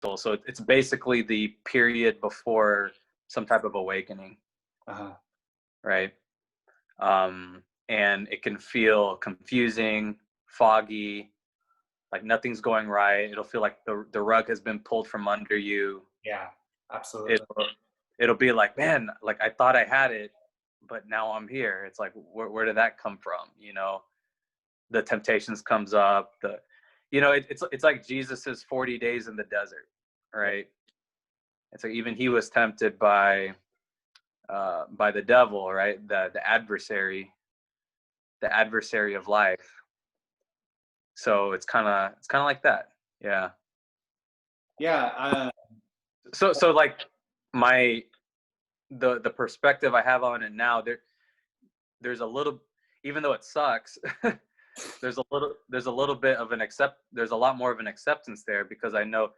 So it's basically the period before some type of awakening, right? And it can feel confusing, foggy, like nothing's going right. It'll feel like the rug has been pulled from under you. Yeah, absolutely. It'll be like, man, like I thought I had it, but now I'm here. It's like, where did that come from? You know, the temptations comes up. It's like Jesus's 40 days in the desert, right? And so even he was tempted by the devil, right? The adversary of life. So it's kind of like that. Yeah. Yeah. So like the perspective I have on it now, there's a little, even though it sucks, there's a little bit of there's a lot more of an acceptance there, because I know,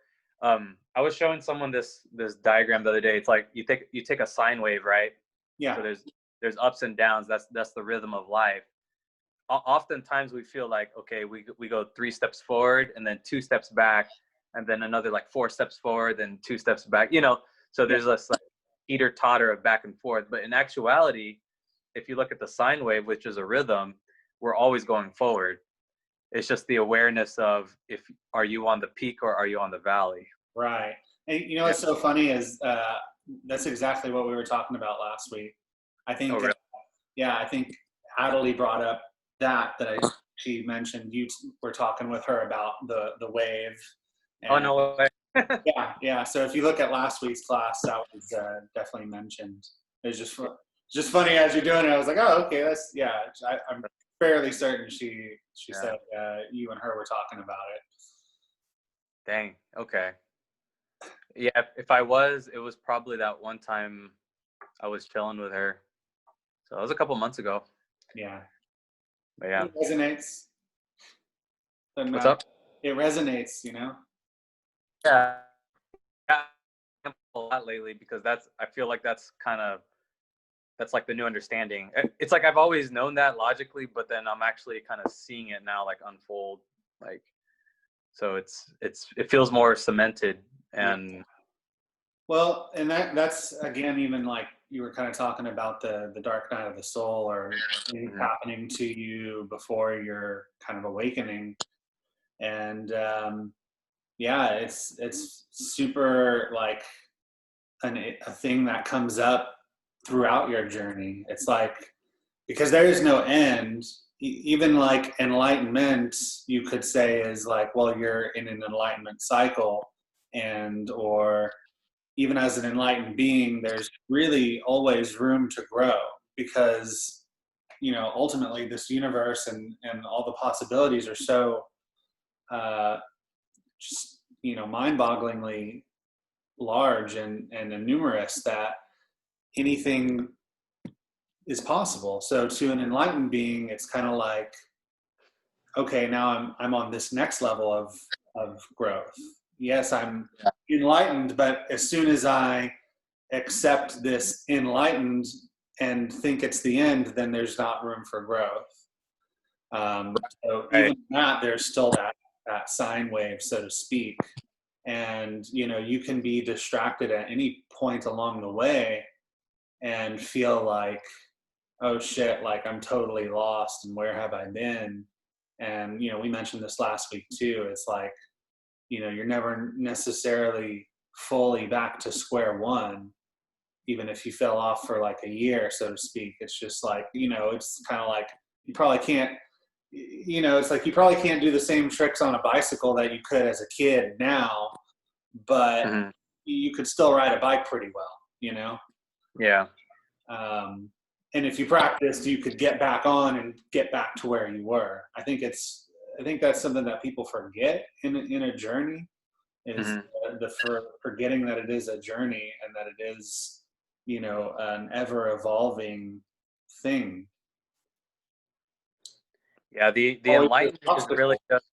I was showing someone this diagram the other day. It's like you take a sine wave, right? Yeah. So there's ups and downs. That's the rhythm of life. Oftentimes we feel like, okay, we go 3 steps forward and then 2 steps back, and then another like 4 steps forward and 2 steps back, so there's this like teeter totter of back and forth. But in actuality, if you look at the sine wave, which is a rhythm, we're always going forward. It's just the awareness of, are you on the peak or are you on the valley? Right. And what's so funny is that's exactly what we were talking about last week. I think, really? I think Adelie brought up she mentioned you were talking with her about the wave. And, no way. Yeah. So if you look at last week's class, that was definitely mentioned. It was just funny as you're doing it. I was like, oh, okay, I'm fairly certain she said you and her were talking about it. Dang. Okay. Yeah. If it was probably that one time I was chilling with her. So it was a couple months ago. Yeah. But yeah. It resonates. What's up? It resonates, Yeah. A lot lately, because I feel like that's like the new understanding. It's like I've always known that logically, but then I'm actually kind of seeing it now like unfold, like, so it feels more cemented. And well, and that's again, even like you were kind of talking about the dark night of the soul, or happening to you before your kind of awakening. And it's super like a thing that comes up throughout your journey. It's like, because there is no end. Even like enlightenment, you could say, is like, well, you're in an enlightenment cycle, or even as an enlightened being, there's really always room to grow, because ultimately this universe and all the possibilities are so just mind-bogglingly large and numerous that anything is possible. So to an enlightened being, it's kind of like, okay, now I'm on this next level of growth. Yes, I'm enlightened, but as soon as I accept this enlightened and think it's the end, then there's not room for growth. So even that, there's still that sine wave, so to speak. And you can be distracted at any point along the way and feel like, oh shit, like I'm totally lost, and where have I been? And we mentioned this last week too. It's like, you're never necessarily fully back to square one, even if you fell off for like a year, so to speak. It's just like, it's kind of like you probably can't, it's like you probably can't do the same tricks on a bicycle that you could as a kid now, but you could still ride a bike pretty well, Yeah. And if you practiced, you could get back on and get back to where you were. I think that's something that people forget in a journey, is forgetting that it is a journey, and that it is, an ever evolving thing. Yeah, the enlightenment is really just,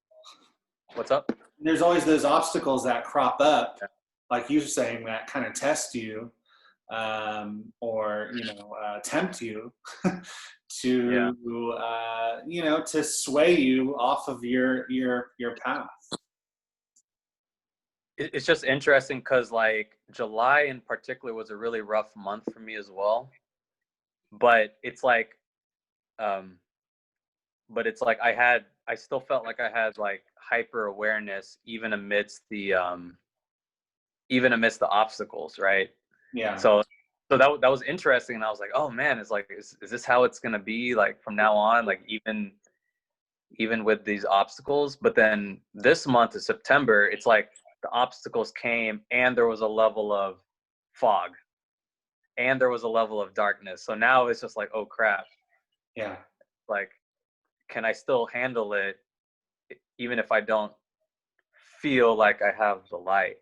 what's up? There's always those obstacles that crop up, like you were saying, that kind of test you, or tempt you to to sway you off of your path. it's just interesting because like July in particular was a really rough month for me as well. But it's like, um, I still felt like I had like hyper awareness even amidst the obstacles, right? Yeah. So that was interesting, and I was like, oh man, it's like, is this how it's gonna be like from now on, like even with these obstacles? But then this month of September, it's like the obstacles came, and there was a level of fog, and there was a level of darkness. So now it's just like, oh crap, Yeah. like, can I still handle it even if I don't feel like I have the light,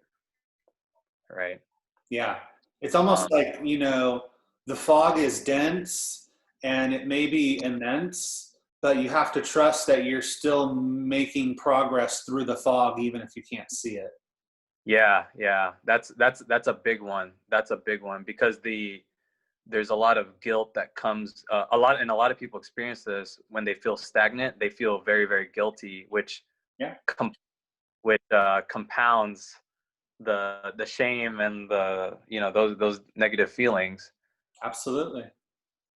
right? Yeah. It's almost Um, like, the fog is dense and it may be immense, but you have to trust that you're still making progress through the fog, even if you can't see it. yeah, that's a big one. That's a big one because there's a lot of guilt that comes a lot of people experience this when they feel stagnant. They feel very, very guilty, which Yeah, compounds the shame and the, those negative feelings. absolutely.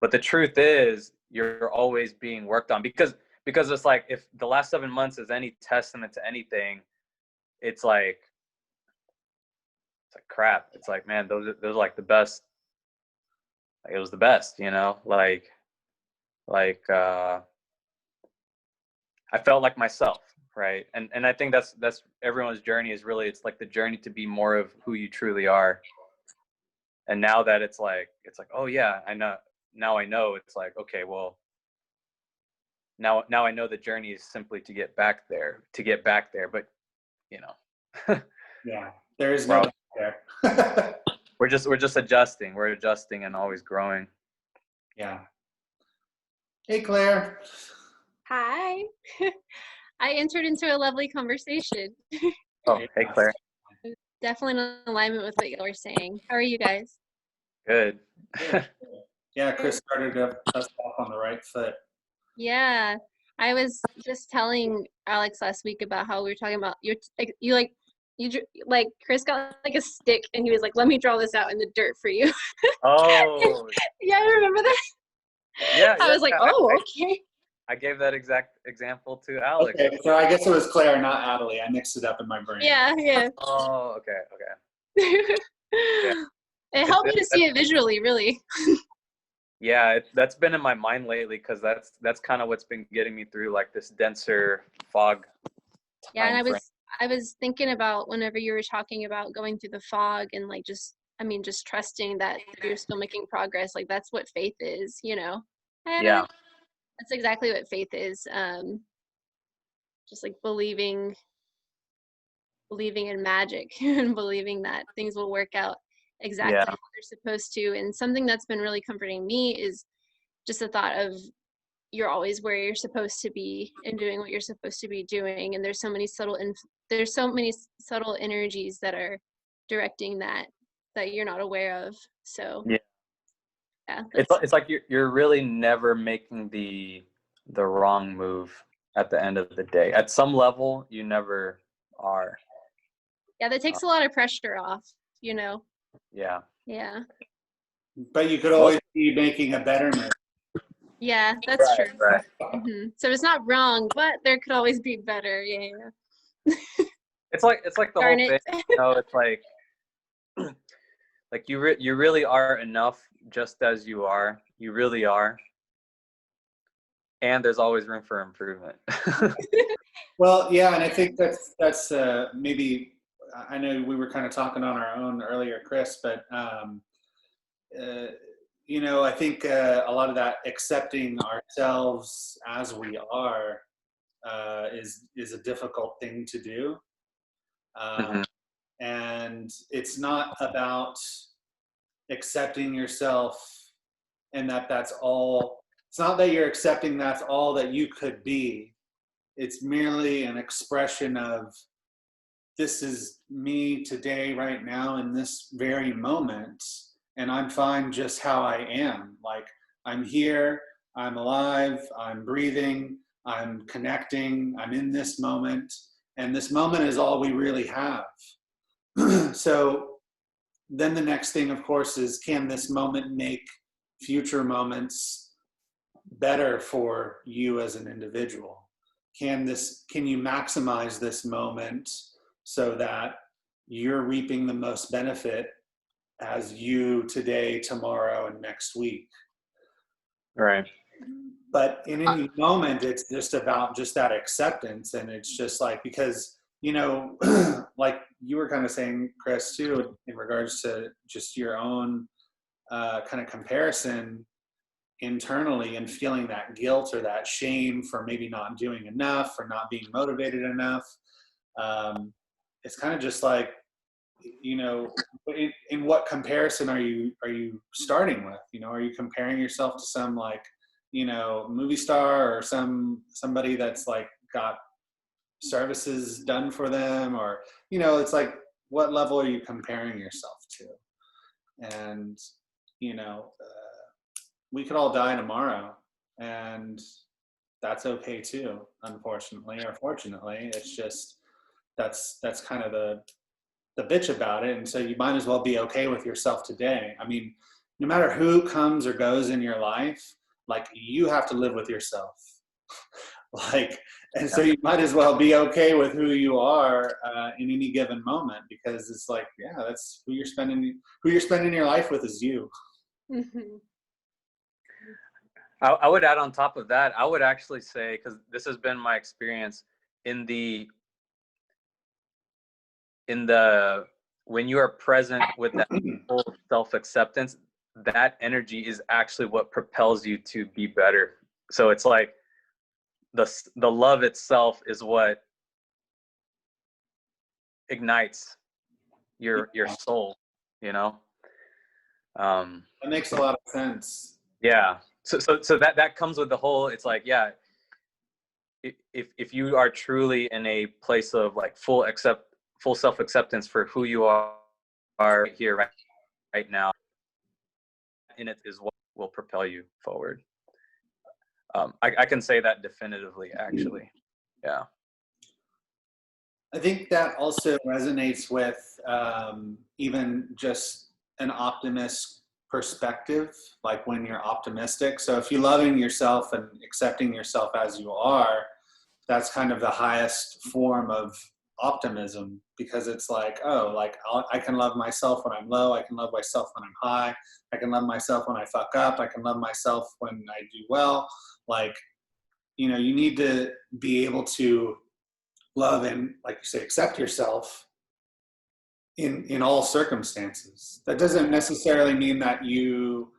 But the truth is, you're always being worked on, because it's like, if the last 7 months is any testament to anything, it's like crap. It's like, man, those are like the best. Like, it was the best, like I felt like myself, right? And I think that's everyone's journey, is really, it's like the journey to be more of who you truly are. And now that it's like, oh yeah, I know. Now I know. It's like, okay, well, now I know the journey is simply to get back there, but you know, Yeah, there is we're no all, back there. we're just adjusting. We're adjusting and always growing. Yeah. Hey, Claire. Hi. I entered into a lovely conversation. Oh, hey Yeah. Claire. Definitely in alignment with what you were saying. How are you guys? Good. Good. Yeah, Chris started us off on the right foot. Yeah. I was just telling Alex last week about how we were talking about like Chris got like a stick and he was like, "Let me draw this out in the dirt for you." Oh, Yeah, I remember that. yeah, I yeah. was like, I, "Oh, I, okay." I gave that exact example to Alex. Okay, so I guess it was Claire, not Adelie. I mixed it up in my brain. Yeah, yeah. Oh, okay, yeah. It It, helped me it, to see it visually, really. yeah, that's been in my mind lately, because that's kind of what's been getting me through like this denser fog Yeah, and time frame. I was thinking about whenever you were talking about going through the fog and like just trusting that you're still making progress. Like that's what faith is, you know. Yeah, That's exactly what faith is. Just like believing in magic and believing that things will work out yeah, exactly how they're supposed to. And something that's been really comforting me is just the thought of you're always where you're supposed to be and doing what you're supposed to be doing, and there's so many subtle energies that are directing that you're not aware of. So yeah. yeah, It's that's it's like you're really never making the wrong move at the end of the day. At some level, you never are. yeah, that Uh, takes a lot of pressure off, you know. yeah. Yeah, But you could Most always be making a better move. yeah, that's right, true. right. So it's not wrong, but there could always be better. Yeah. It's like the Darn whole it. thing. It's like you really are enough just as you are. You really are, and there's always room for improvement. Well, yeah, and I think that's maybe I know we were kind of talking on our own earlier, Chris, but uh, I think a lot of that accepting ourselves as we are is a difficult thing to do, uh, Mhm. and it's not about accepting yourself and that's all. It's not that you're accepting that's all that you could be. It's merely an expression of this is me today, right now, in this very moment, and I'm fine just how I am. Like, I'm here, I'm alive, I'm breathing, I'm connecting, I'm in this moment, and this moment is all we really have. So then the next thing, of course, is can this moment make future moments better for you as an individual? Can you maximize this moment so that you're reaping the most benefit as you today, tomorrow, and next week? Right. But in any moment, it's just about just that acceptance. And it's just like, because, like you were kind of saying, Chris, too, in regards to just your own kind of comparison internally and feeling that guilt or that shame for maybe not doing enough or not being motivated enough. It's kind of just like, in what comparison are you starting with? Are you comparing yourself to some like, movie star or somebody that's like got services done for them, or it's like, what level are you comparing yourself to? And we could all die tomorrow, and that's okay too, unfortunately or fortunately. It's just that's kind of the bitch about it. And so you might as well be okay with yourself today. I mean, no matter who comes or goes in your life, like, you have to live with yourself. Like, and so you might as well be okay with who you are in any given moment, because it's like, yeah, that's who you're spending your life with, is you. Mm-hmm. I would add on top of that, I would actually say, because this has been my experience in the when you are present with that full self-acceptance, that energy is actually what propels you to be better. So it's like the love itself is what ignites your soul, That makes a lot of sense. Yeah. So that comes with the whole, it's like, yeah, if you are truly in a place of like full self-acceptance for who you are here right now, in it is what will propel you forward. I can say that definitively, actually. Yeah. I think that also resonates with even just an optimist perspective, like when you're optimistic. So if you're loving yourself and accepting yourself as you are, that's kind of the highest form of optimism, because it's like, oh, like I can love myself when I'm low. I can love myself when I'm high. I can love myself when I fuck up. I can love myself when I do well. Like, you need to be able to love and, like you say, accept yourself in all circumstances. That doesn't necessarily mean that you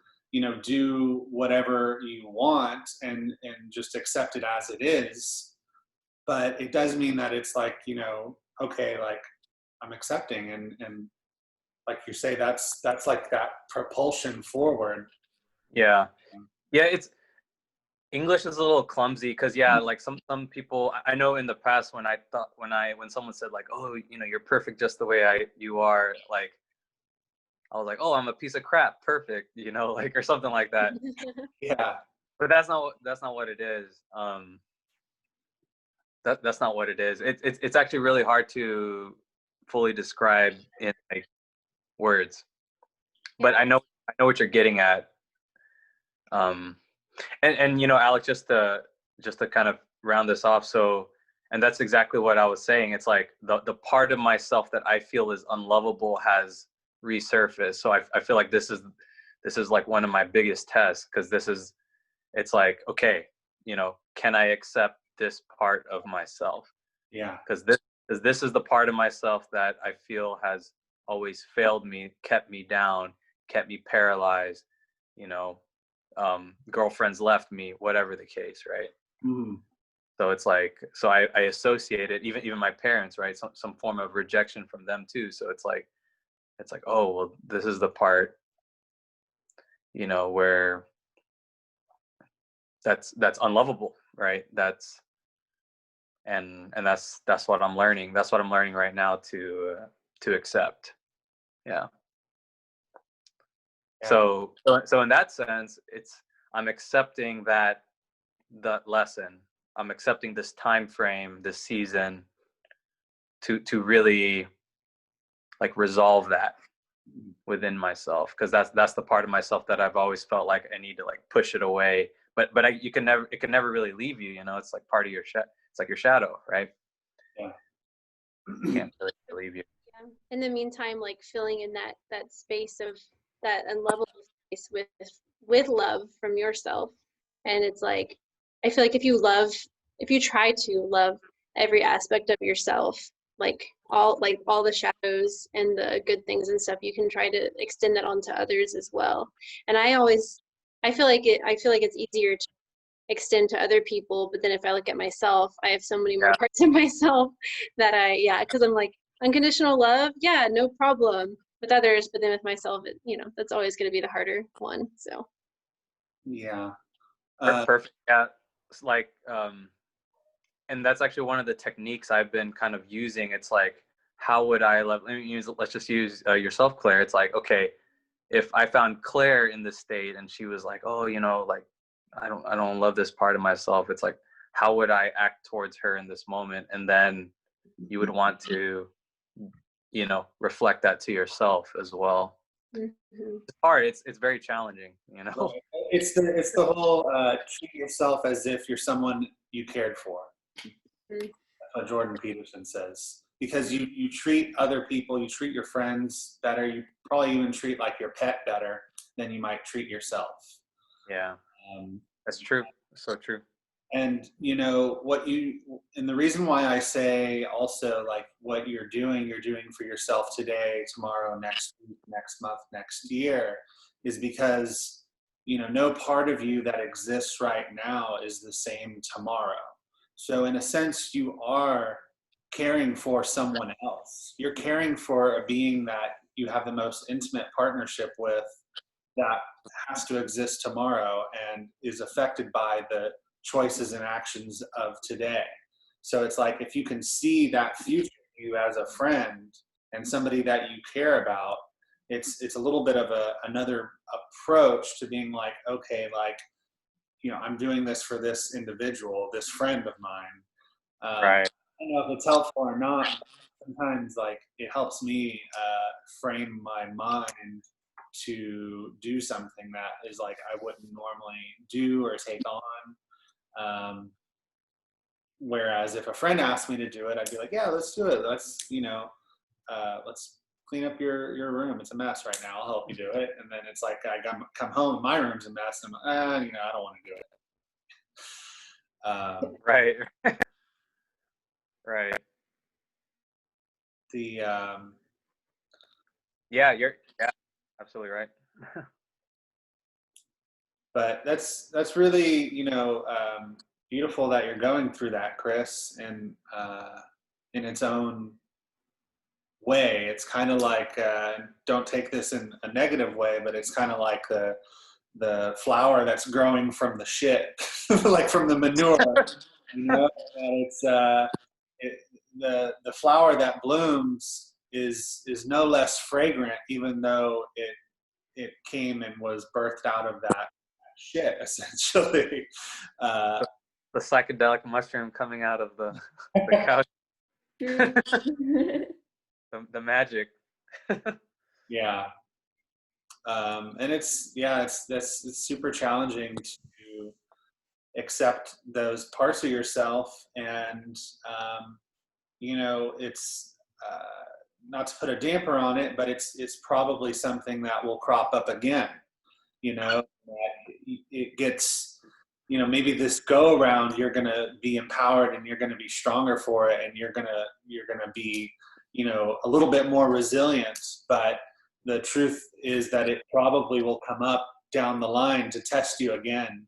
do whatever you want and just accept it as it is, but it does mean that it's like, okay, like, I'm accepting, and like you say, that's like that propulsion forward. Yeah. It's English is a little clumsy, because like some people, I know in the past when someone said like, oh, you're perfect just the way you are, like, I was like, oh, I'm a piece of crap, perfect, like, or something like that. Yeah. But that's not what it is. That's not what it is. It's actually really hard to fully describe in like words. But I know what you're getting at. And Alex, just to kind of round this off, so, and that's exactly what I was saying. It's like the part of myself that I feel is unlovable has resurfaced. So I feel like this is like one of my biggest tests, because it's like, okay, can I accept this part of myself? Yeah. Because this is the part of myself that I feel has always failed me, kept me down, kept me paralyzed, girlfriends left me, whatever the case, right? Mm-hmm. So it's like, so I associate it, even my parents, right? Some form of rejection from them too. So it's like, oh, well, this is the part, where that's unlovable, right? That's what I'm learning. That's what I'm learning right now to accept. Yeah. So in that sense, I'm accepting that lesson. I'm accepting this time frame, this season, to really like resolve that within myself, because that's the part of myself that I've always felt like I need to like push it away. But it can never really leave you. You know, it's like part of your it's like your shadow, right? Yeah. Can't really leave you. Yeah. In the meantime, like filling in that space of that unlovable space with love from yourself. And it's like, I feel like if you try to love every aspect of yourself, like all the shadows and the good things and stuff, you can try to extend that onto others as well. And I feel like it's easier to extend to other people, but then if I look at myself, I have so many more Yeah. parts of myself that because I'm like, unconditional love, yeah, no problem with others, but then with myself, that's always going to be the harder one. So Yeah. Perfect. Yeah. It's like, and that's actually one of the techniques I've been kind of using. It's like, how would I love, let's just use yourself, Claire. It's like, okay, if I found Claire in this state and she was like, oh, like, I don't love this part of myself. It's like, how would I act towards her in this moment? And then you would want to, reflect that to yourself as well. mm-hmm. It's hard. It's very challenging, Right. It's the whole treat yourself as if you're someone you cared for. Mm-hmm. That's what Jordan Peterson says. Because you treat other people, you treat your friends better, you probably even treat like your pet better than you might treat yourself. Yeah, Um, that's true. So true. and and the reason why I say also like what you're doing for yourself today, tomorrow, next week, next month, next year, is because no part of you that exists right now is the same tomorrow. So in a sense, you are caring for someone else. You're caring for a being that you have the most intimate partnership with, that has to exist tomorrow and is affected by the choices and actions of today. So it's like, if you can see that future you as a friend and somebody that you care about, it's a little bit of another approach to being like, okay, like, I'm doing this for this individual, this friend of mine. Right. I don't know if it's helpful or not. Sometimes like it helps me frame my mind to do something that is like I wouldn't normally do or take on. Whereas if a friend asked me to do it, I'd be like, yeah, let's do it. Let's clean up your room. It's a mess right now. I'll help you do it. And then it's like I come home, my room's a mess. And I'm like, I don't want to do it. Right. Right. Yeah, absolutely right. But that's really beautiful that you're going through that, Chris, and in its own way. It's kind of like don't take this in a negative way, but it's kind of like the flower that's growing from the shit, like from the manure. And it's the flower that blooms is no less fragrant, even though it came and was birthed out of that shit, essentially. The psychedelic mushroom coming out of the couch. The magic. Yeah. And it's super challenging to accept those parts of yourself, and it's not to put a damper on it, but it's probably something that will crop up again. That it gets, maybe this go around you're gonna be empowered and you're gonna be stronger for it, and you're gonna be a little bit more resilient. But the truth is that it probably will come up down the line to test you again.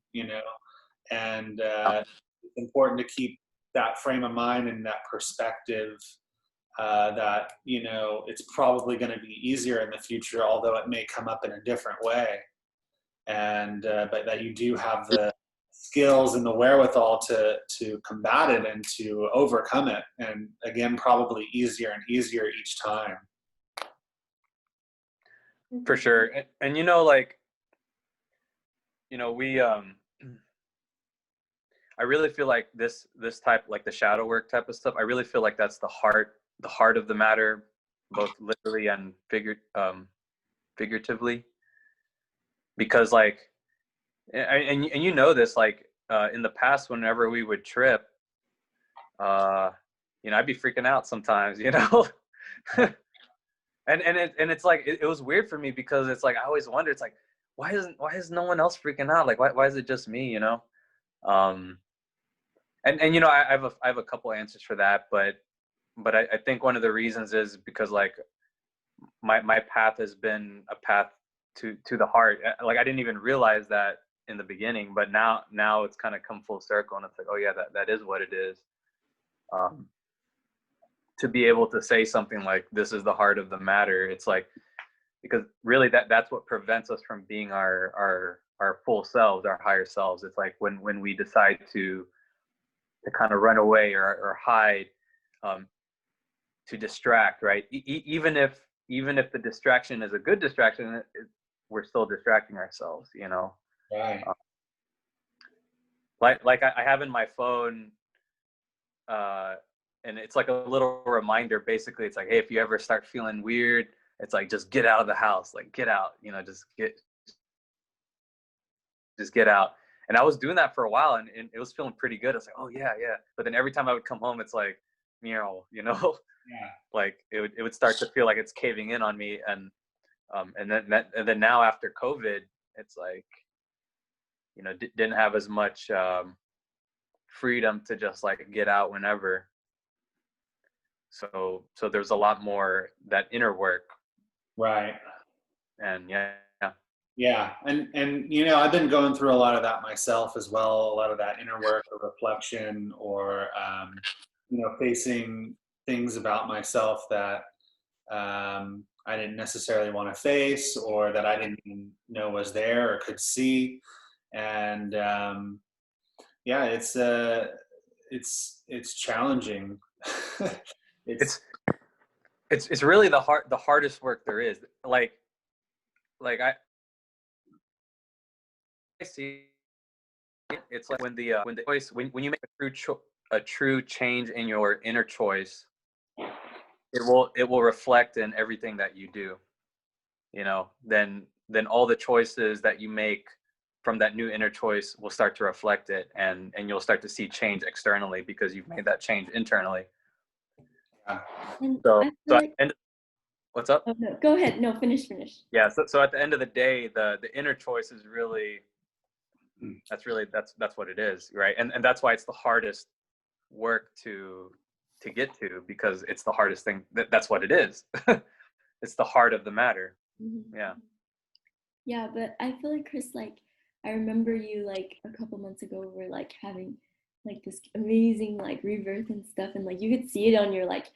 And it's important to keep that frame of mind and that perspective, that it's probably going to be easier in the future, although it may come up in a different way. And but that you do have the skills and the wherewithal to combat it and to overcome it, and again, probably easier and easier each time. For sure. And like, we I really feel like this type, like the shadow work type of stuff, I really feel like that's the heart of the matter. both literally and figuratively, because like, and you know this, like in the past, whenever we would trip, you know, I'd be freaking out sometimes, you know. And it's like it was weird for me, because it's like I always wonder, it's like, why is no one else freaking out? Like, why is it just me, you know? um and you know, I have a couple answers for that, but I think one of the reasons is because like my path has been a path to the heart. Like I didn't even realize that in the beginning, but now it's kind of come full circle, and it's like, oh yeah, that is what it is. um to be able to say something like, this is the heart of the matter, it's like, because really that's what prevents us from being our full selves, our higher selves. It's like when we decide to kind of run away or hide, um, to distract, right? Even if the distraction is a good distraction, we're still distracting ourselves, you know. Right. Like I have in my phone, and it's like a little reminder. Basically, it's like, hey, if you ever start feeling weird, it's like, just get out of the house, like get out, you know, just get out. And I was doing that for a while, and it was feeling pretty good. I was like, oh yeah, yeah. But then every time I would come home, it's like, you know, Yeah. like it would start to feel like it's caving in on me. And then now after COVID, it's like, you know, didn't have as much freedom to just like get out whenever. So there's a lot more that inner work. Right. And yeah. Yeah. And you know, I've been going through a lot of that myself as well, a lot of that inner work or reflection, or you know, facing things about myself that I didn't necessarily want to face, or that I didn't even know was there or could see. And yeah, it's challenging. it's it's it's really the hardest work there is. Like I see it, it's like when the choice, when you make a true change in your inner choice, it will reflect in everything that you do, you know. Then all the choices that you make from that new inner choice will start to reflect it, and you'll start to see change externally because you've made that change internally. yeah. And So I so feel at like, the end, what's up? oh no, go ahead. No, finish. Yeah, so at the end of the day, the inner choice is really, that's what it is, right? And that's why it's the hardest work to get to, because it's the hardest thing. That's what it is. It's the heart of the matter. Mhm. Yeah. Yeah, but I feel like, Chris, like I remember you like a couple months ago were like having like this amazing like rebirth and stuff, and like you could see it on your like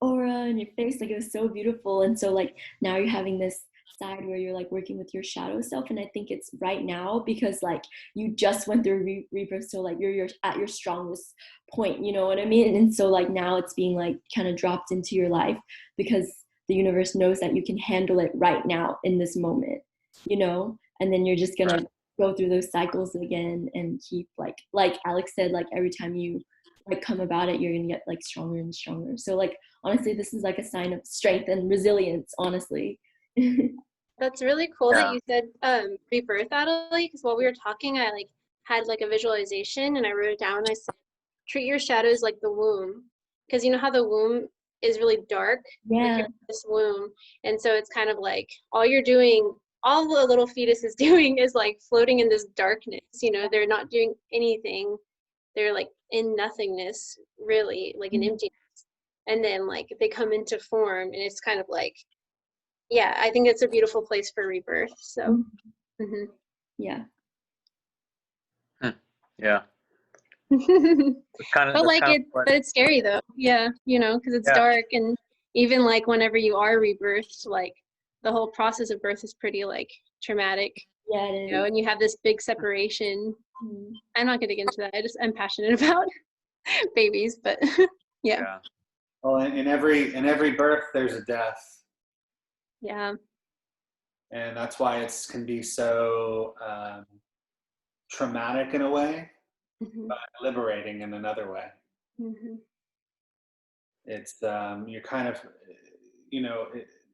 aura and your face, like it was so beautiful. And so like now you're having this side where you're like working with your shadow self, and I think it's right now because like you just went through rebirth, so like you're at your strongest point, you know what I mean? And so like now it's being like kind of dropped into your life because the universe knows that you can handle it right now in this moment, you know. And then you're just gonna Right. go through those cycles again and keep like Alex said, like every time you like come about it, you're gonna get like stronger and stronger. So like honestly, this is like a sign of strength and resilience, honestly. That's really cool that Yeah. you said rebirth, Adelie, because while we were talking, I like had like a visualization and I wrote it down. I said, treat your shadows like the womb, because you know how the womb is really dark, like Yeah. you're in this womb, and so it's kind of like all you're doing, all the little fetus is doing is like floating in this darkness. You know, they're not doing anything. They're like in nothingness, really, like an emptiness. And then like they come into form, and it's kind of like, yeah, I think it's a beautiful place for rebirth. So, mhm. Yeah. Yeah. But That's like kind of it, what. but it's scary though. Yeah, you know, because it's Yeah. dark, and even like whenever you are rebirthed, like the whole process of birth is pretty like traumatic, Yeah, it you know, is. and you have this big separation. I'm not gonna get into that. I'm passionate about babies, but yeah, Yeah. Well, in every birth, there's a death, yeah, and that's why it can be so traumatic in a way, hmm but liberating in another way. hmm It's you're kind of,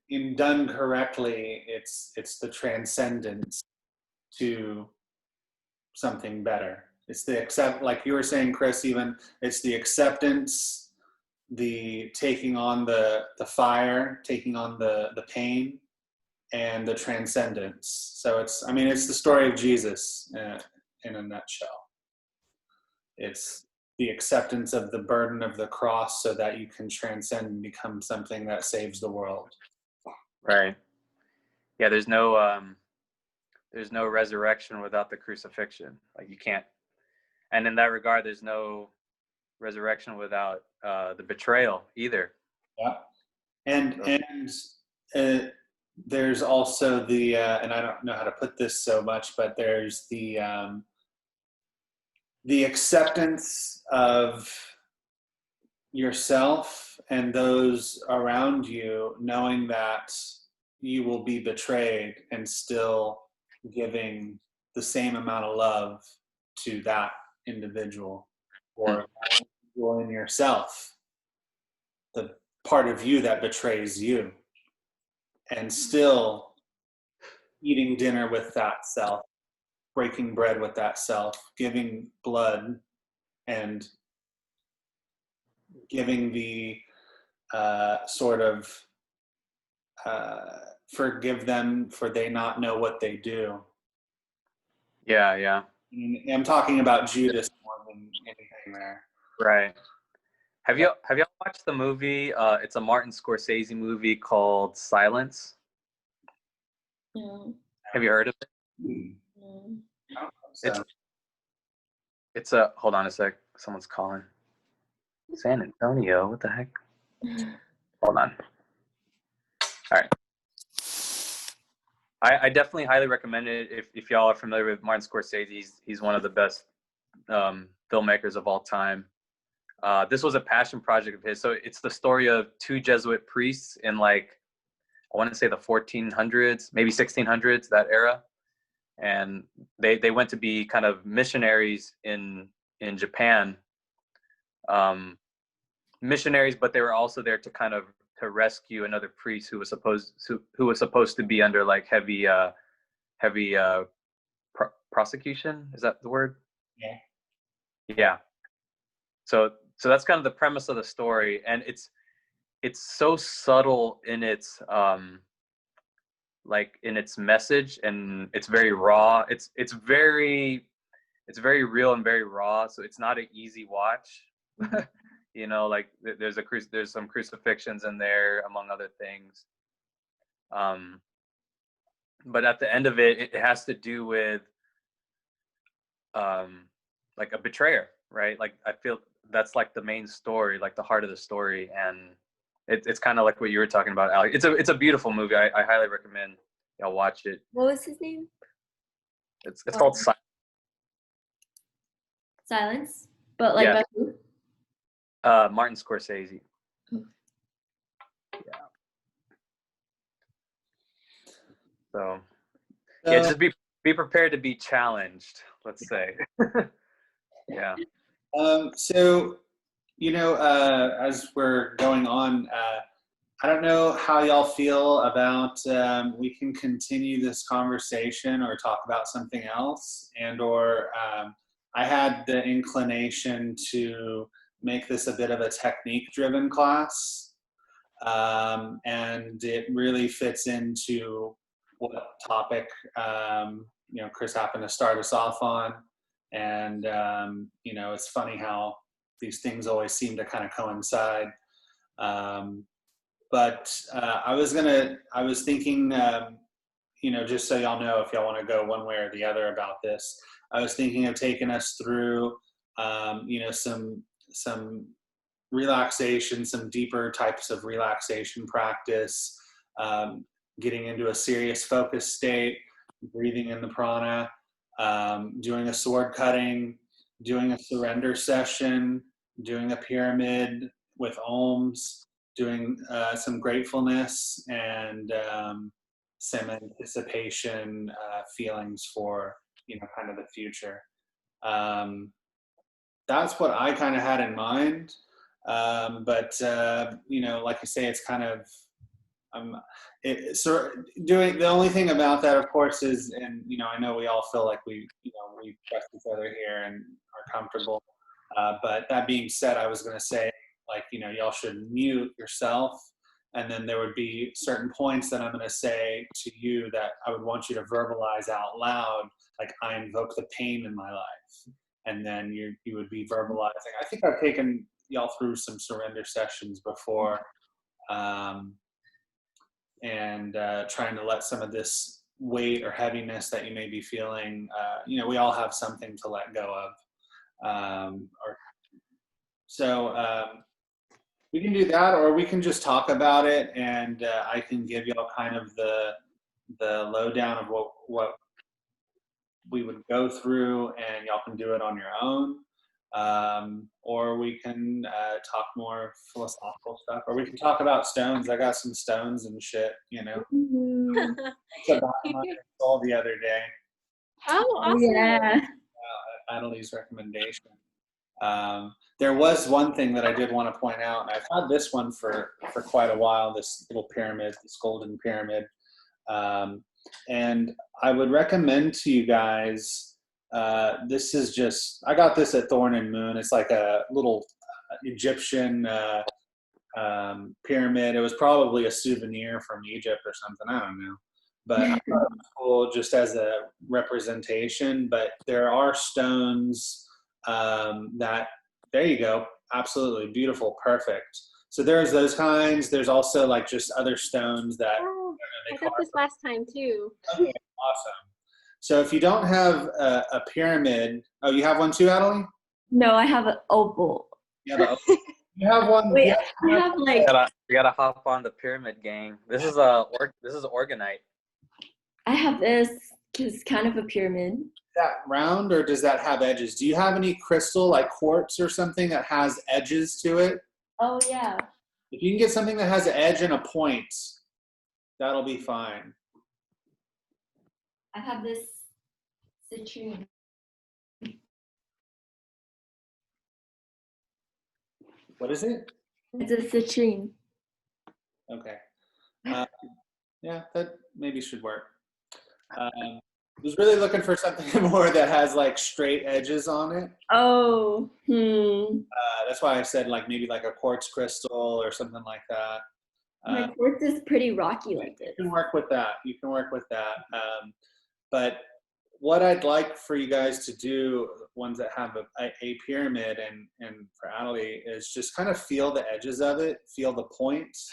in done correctly, it's the transcendence to something better. It's the like you were saying, Chris, even it's the acceptance, the taking on the fire, taking on the pain, and the transcendence. So it's the story of Jesus in a nutshell. It's the acceptance of the burden of the cross so that you can transcend and become something that saves the world. Right. Yeah, there's no resurrection without the crucifixion. Like you can't. And in that regard, there's no resurrection without the betrayal either. Yeah. And there's also the and I don't know how to put this so much, but there's the acceptance of yourself and those around you, knowing that you will be betrayed and still giving the same amount of love to that individual, or in yourself, the part of you that betrays you, and still eating dinner with that self, breaking bread with that self, giving blood, and giving the sort of forgive them for they not know what they do. Yeah. I'm talking about Judas more than anything there. Right. Have y'all watched the movie? It's a Martin Scorsese movie called Silence. No. Have you heard of it? No. So. It's a hold on a sec. Someone's calling. San Antonio. What the heck? Hold on. All right. I definitely highly recommend it if y'all are familiar with Martin Scorsese. He's one of the best filmmakers of all time. This was a passion project of his. So it's the story of two Jesuit priests in I want to say the 1400s, maybe 1600s, that era. And they went to be kind of missionaries in Japan. Missionaries, but they were also there to kind of to rescue another priest who was supposed to be under heavy prosecution. Is that the word? Yeah. So that's kind of the premise of the story, and it's so subtle in its in its message, and it's very raw. It's very real and very raw. So it's not an easy watch. There's some crucifixions in there, among other things. But at the end of it, it has to do with a betrayer, right? I feel that's the main story, the heart of the story, and it's kind of like what you were talking about, Alex. It's a beautiful movie. I highly recommend y'all watch it. What was his name? It's called Silence. But Yeah. by who? Martin Scorsese. Oh. Yeah. So just be prepared to be challenged, let's say. Yeah. So, as we're going on, I don't know how y'all feel about, we can continue this conversation or talk about something else, or I had the inclination to make this a bit of a technique-driven class, and it really fits into what topic, Chris happened to start us off on. And, it's funny how these things always seem to kind of coincide. But I was thinking, just so y'all know, if y'all want to go one way or the other about this, I was thinking of taking us through, some relaxation, some deeper types of relaxation practice, getting into a serious focus state, breathing in the prana, doing a sword cutting, doing a surrender session, doing a pyramid with ohms, doing some gratefulness, and some anticipation feelings for kind of the future. That's what I kind of had in mind, but like I say, it's kind of Doing the only thing about that, of course, is, and I know we all feel like we trust each other here and are comfortable. But that being said, I was going to say, like, y'all should mute yourself, and then there would be certain points that I'm going to say to you that I would want you to verbalize out loud, like, I invoke the pain in my life, and then you would be verbalizing. I think I've taken y'all through some surrender sessions before. And trying to let some of this weight or heaviness that you may be feeling, we all have something to let go of. So we can do that, or we can just talk about it, and I can give y'all kind of the lowdown of what we would go through, and y'all can do it on your own. Or we can talk more philosophical stuff, or we can talk about stones. I got some stones and shit, Mhm. about my soul the other day. Oh, awesome. Yeah. Adelie's recommendation. There was one thing that I did want to point out, and I've had this one for quite a while, this little pyramid, this golden pyramid. And I would recommend to you guys, this is just, I got this at Thorn and Moon. It's like a little Egyptian pyramid. It was probably a souvenir from Egypt or something, I don't know. But I thought it was cool just as a representation. But there are stones that, there you go, absolutely beautiful, perfect. So there's those kinds. There's also like just other stones that I got this last time too. Okay, awesome. So if you don't have a pyramid, oh, you have one too, Adelie? No, I have an opal. You have one. Wait, I have like, You gotta hop on the pyramid gang. This is organite. I have this because it's kind of a pyramid. Is that round, or does that have edges? Do you have any crystal, like quartz or something, that has edges to it? Oh yeah. If you can get something that has an edge and a point, that'll be fine. I have this citrine. What is it? It's a citrine. Okay. Yeah, that maybe should work. I was really looking for something more that has like straight edges on it. Oh, That's why I said like maybe like a quartz crystal or something like that. my quartz is pretty rocky like this. You can work with that. You can work with that. But what I'd like for you guys to do, ones that have a pyramid, and for Adelie, is just kind of feel the edges of it, feel the points.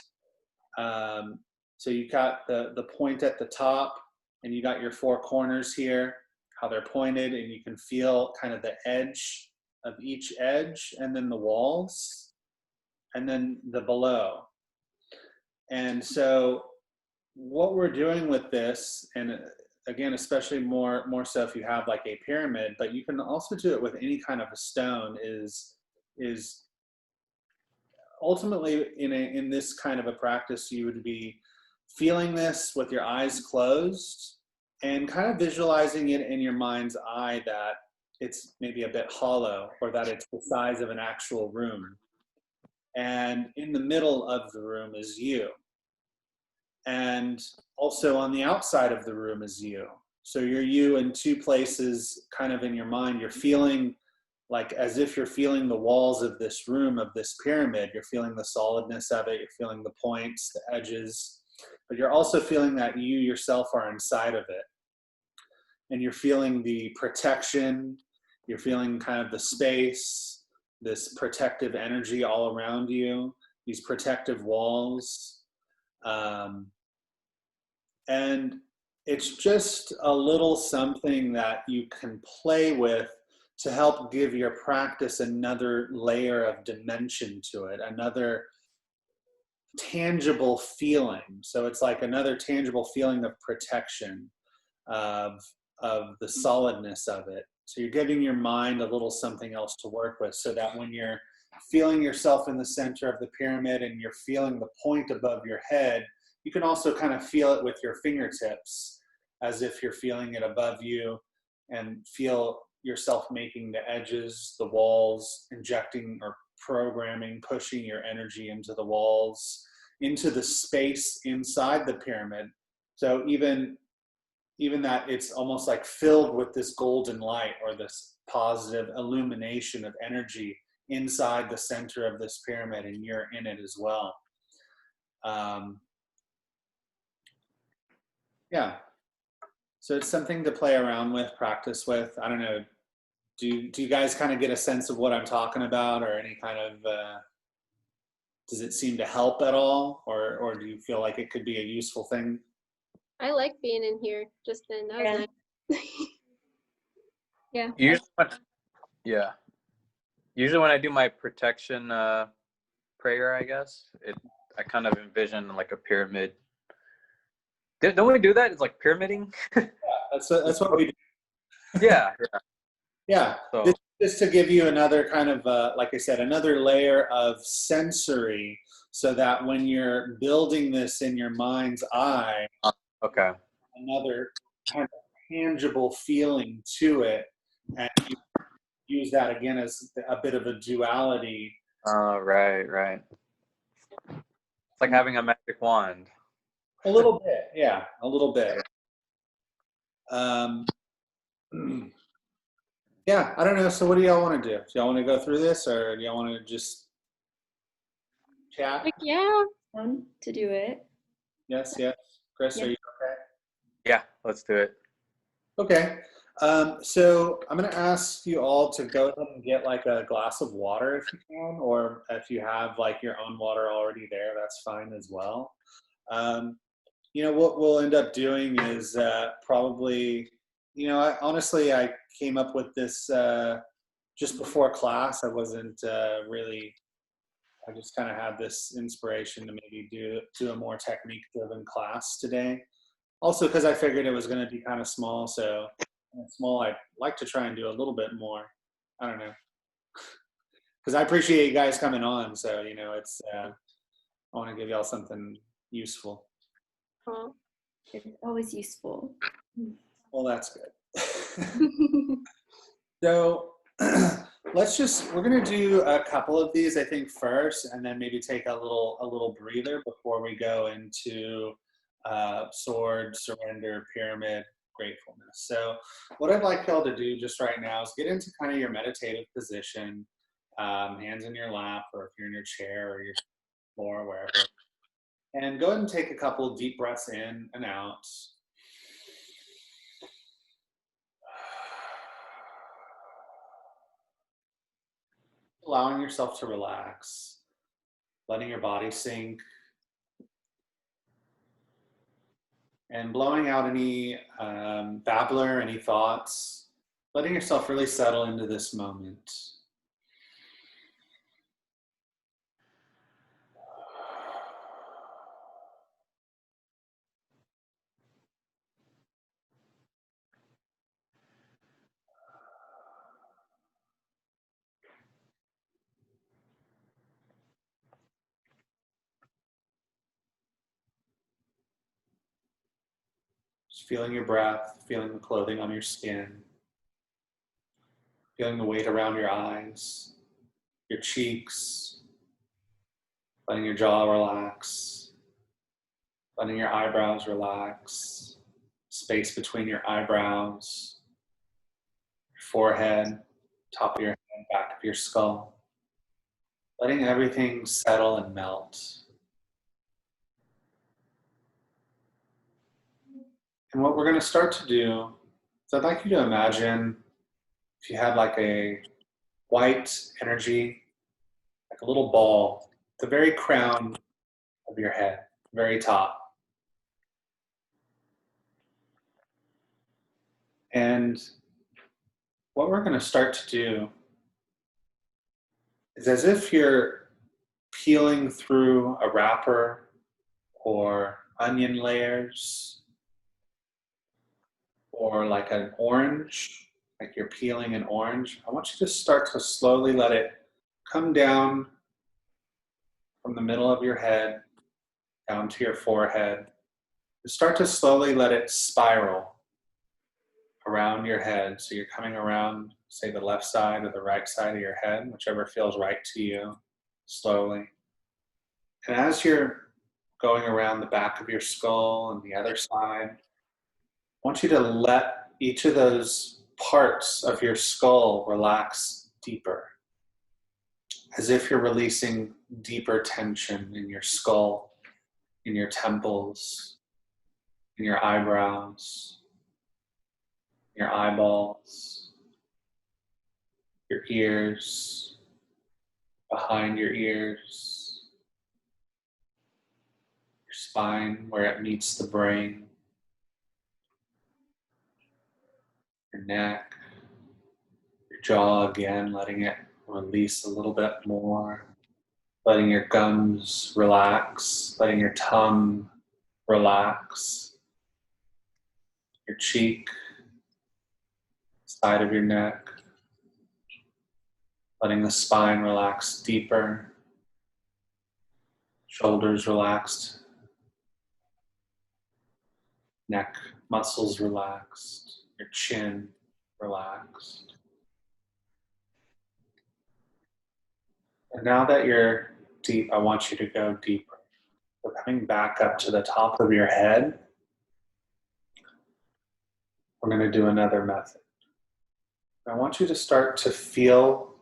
So you got the point at the top, and you got your four corners here, how they're pointed, and you can feel kind of the edge of each edge, and then the walls, and then the below. And so what we're doing with this, and again, especially more so if you have like a pyramid, but you can also do it with any kind of a stone, is ultimately in this kind of a practice, you would be feeling this with your eyes closed and kind of visualizing it in your mind's eye that it's maybe a bit hollow, or that it's the size of an actual room. And in the middle of the room is you. And also on the outside of the room is you. So you're you in two places kind of in your mind. You're feeling like as if you're feeling the walls of this room, of this pyramid. You're feeling the solidness of it. You're feeling the points, the edges. But you're also feeling that you yourself are inside of it. And you're feeling the protection. You're feeling kind of the space, this protective energy all around you, these protective walls. And it's just a little something that you can play with to help give your practice another layer of dimension to it, another tangible feeling. So it's like another tangible feeling of protection, of the solidness of it. So you're giving your mind a little something else to work with, so that when you're feeling yourself in the center of the pyramid and you're feeling the point above your head, you can also kind of feel it with your fingertips, as if you're feeling it above you, and feel yourself making the edges, the walls, injecting or programming, pushing your energy into the walls, into the space inside the pyramid. So even that it's almost like filled with this golden light or this positive illumination of energy inside the center of this pyramid, and you're in it as well. Yeah. So it's something to play around with, practice with. I don't know. Do you guys kind of get a sense of what I'm talking about, or any kind of, does it seem to help at all? Or do you feel like it could be a useful thing? I like being in here just then. That was nice. Yeah. Yeah. Usually when I do my protection prayer, I guess, I kind of envision like a pyramid. Don't we do that? It's like pyramiding. That's what we do. Yeah. Yeah. So Just to give you another kind of, like I said, another layer of sensory, so that when you're building this in your mind's eye, okay, another kind of tangible feeling to it, and you use that again as a bit of a duality. right. It's like having a magic wand. A little bit, yeah, a little bit. Yeah, I don't know. So what do y'all want to do? Do y'all want to go through this, or do y'all want to just chat? Like, yeah. Fun to do it. Yes. Chris, are you okay? Yeah, let's do it. Okay. So I'm going to ask you all to go ahead and get like a glass of water if you can, or if you have like your own water already there, that's fine as well. What we'll end up doing is probably, honestly, I came up with this just before class. I wasn't I just kind of had this inspiration to maybe do a more technique-driven class today. Also, because I figured it was going to be kind of small, so small, I'd like to try and do a little bit more. I don't know, because I appreciate you guys coming on. So it's I want to give y'all something useful. Oh. It's always useful. Well, that's good. So we're going to do a couple of these, I think, first, and then maybe take a little breather before we go into sword, surrender, pyramid, gratefulness. So what I'd like y'all to do just right now is get into kind of your meditative position, hands in your lap, or if you're in your chair or your floor, wherever. And go ahead and take a couple of deep breaths in and out. Allowing yourself to relax, letting your body sink, and blowing out any babbler, any thoughts, letting yourself really settle into this moment. Just feeling your breath, feeling the clothing on your skin, feeling the weight around your eyes, your cheeks, letting your jaw relax, letting your eyebrows relax, space between your eyebrows, your forehead, top of your head, back of your skull, letting everything settle and melt. And what we're going to start to do is I'd like you to imagine if you had like a white energy, like a little ball, the very crown of your head, very top. And what we're going to start to do is as if you're peeling through a wrapper or onion layers, or like an orange, like you're peeling an orange. I want you to start to slowly let it come down from the middle of your head down to your forehead. Start to slowly let it spiral around your head. So you're coming around, say, the left side or the right side of your head, whichever feels right to you, slowly. And as you're going around the back of your skull and the other side. I want you to let each of those parts of your skull relax deeper, as if you're releasing deeper tension in your skull, in your temples, in your eyebrows, your eyeballs, your ears, behind your ears, your spine where it meets the brain, your neck, your jaw again, letting it release a little bit more, letting your gums relax, letting your tongue relax, your cheek, side of your neck, letting the spine relax deeper, shoulders relaxed, neck muscles relaxed, your chin relaxed. And now that you're deep, I want you to go deeper. So coming back up to the top of your head, we're going to do another method. I want you to start to feel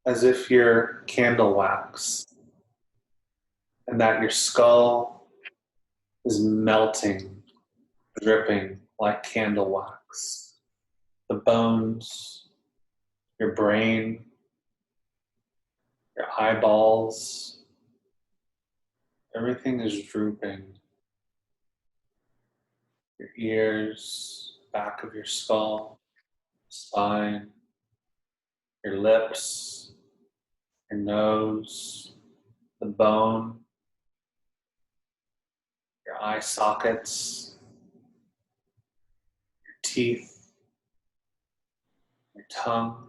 as if you're candle wax and that your skull is melting, dripping like candle wax. The bones, your brain, your eyeballs, everything is drooping. Your ears, back of your skull, spine, your lips, your nose, the bone, your eye sockets, your teeth, your tongue,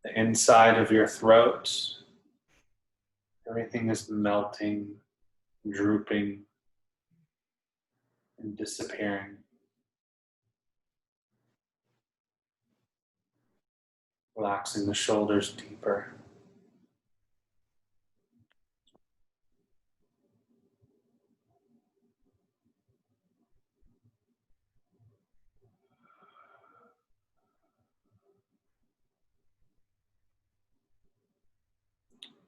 the inside of your throat. Everything is melting, drooping, and disappearing. Relaxing the shoulders deeper.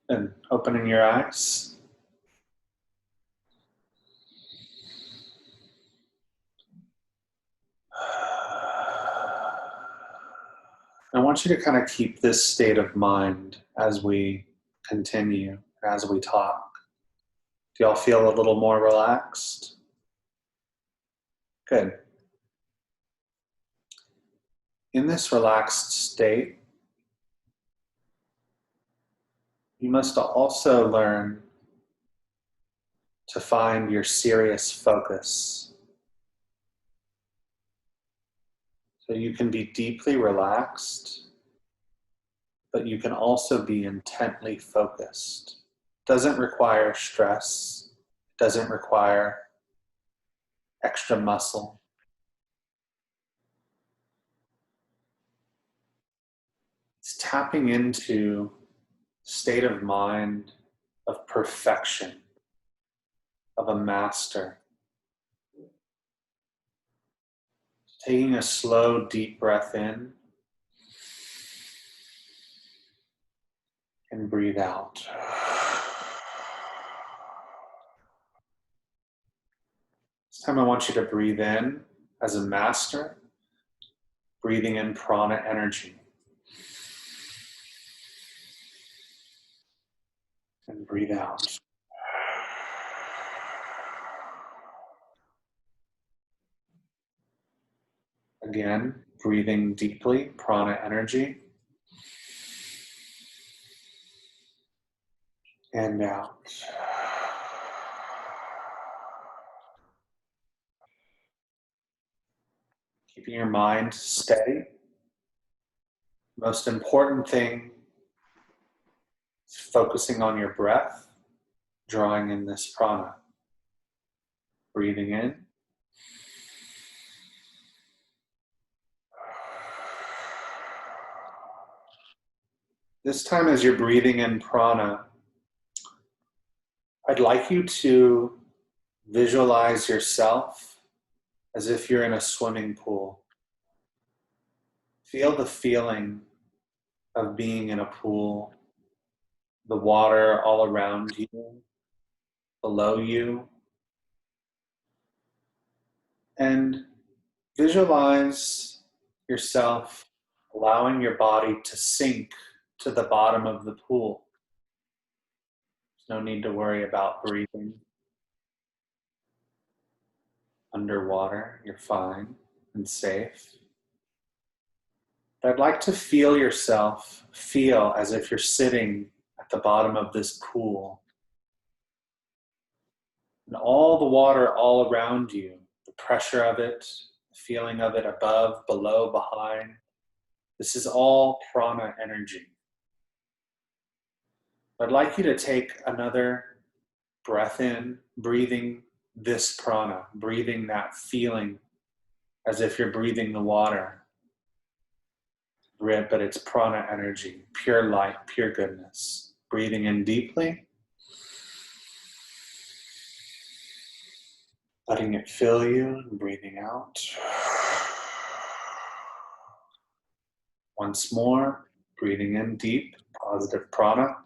And opening your eyes. I want you to kind of keep this state of mind as we continue, as we talk. Do y'all feel a little more relaxed? Good. In this relaxed state, you must also learn to find your serious focus. So you can be deeply relaxed, but you can also be intently focused. It doesn't require stress. It doesn't require extra muscle. It's tapping into a state of mind of perfection, of a master. Taking a slow, deep breath in and breathe out. This time I want you to breathe in as a master, breathing in prana energy. And breathe out. Again, breathing deeply, prana energy. And out. Keeping your mind steady. Most important thing is focusing on your breath, drawing in this prana. Breathing in. This time as you're breathing in prana, I'd like you to visualize yourself as if you're in a swimming pool. Feel the feeling of being in a pool, the water all around you, below you, and visualize yourself allowing your body to sink to the bottom of the pool. There's no need to worry about breathing. Underwater, you're fine and safe. But I'd like to feel yourself feel as if you're sitting at the bottom of this pool. And all the water all around you, the pressure of it, the feeling of it above, below, behind. This is all prana energy. I'd like you to take another breath in, breathing this prana, breathing that feeling as if you're breathing the water. But it's prana energy, pure light, pure goodness. Breathing in deeply, letting it fill you, and breathing out. Once more, breathing in deep, positive prana.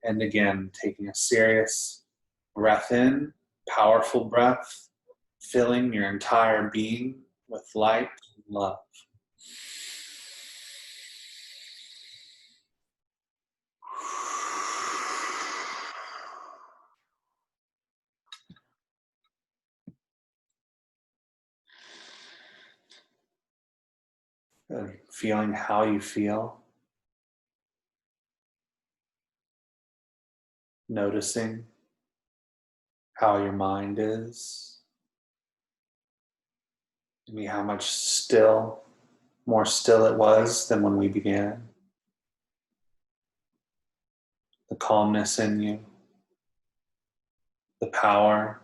And again, taking a serious breath in, powerful breath, filling your entire being with light and love. Good. Feeling how you feel. Noticing how your mind is. Maybe how much more still it was than when we began. The calmness in you. The power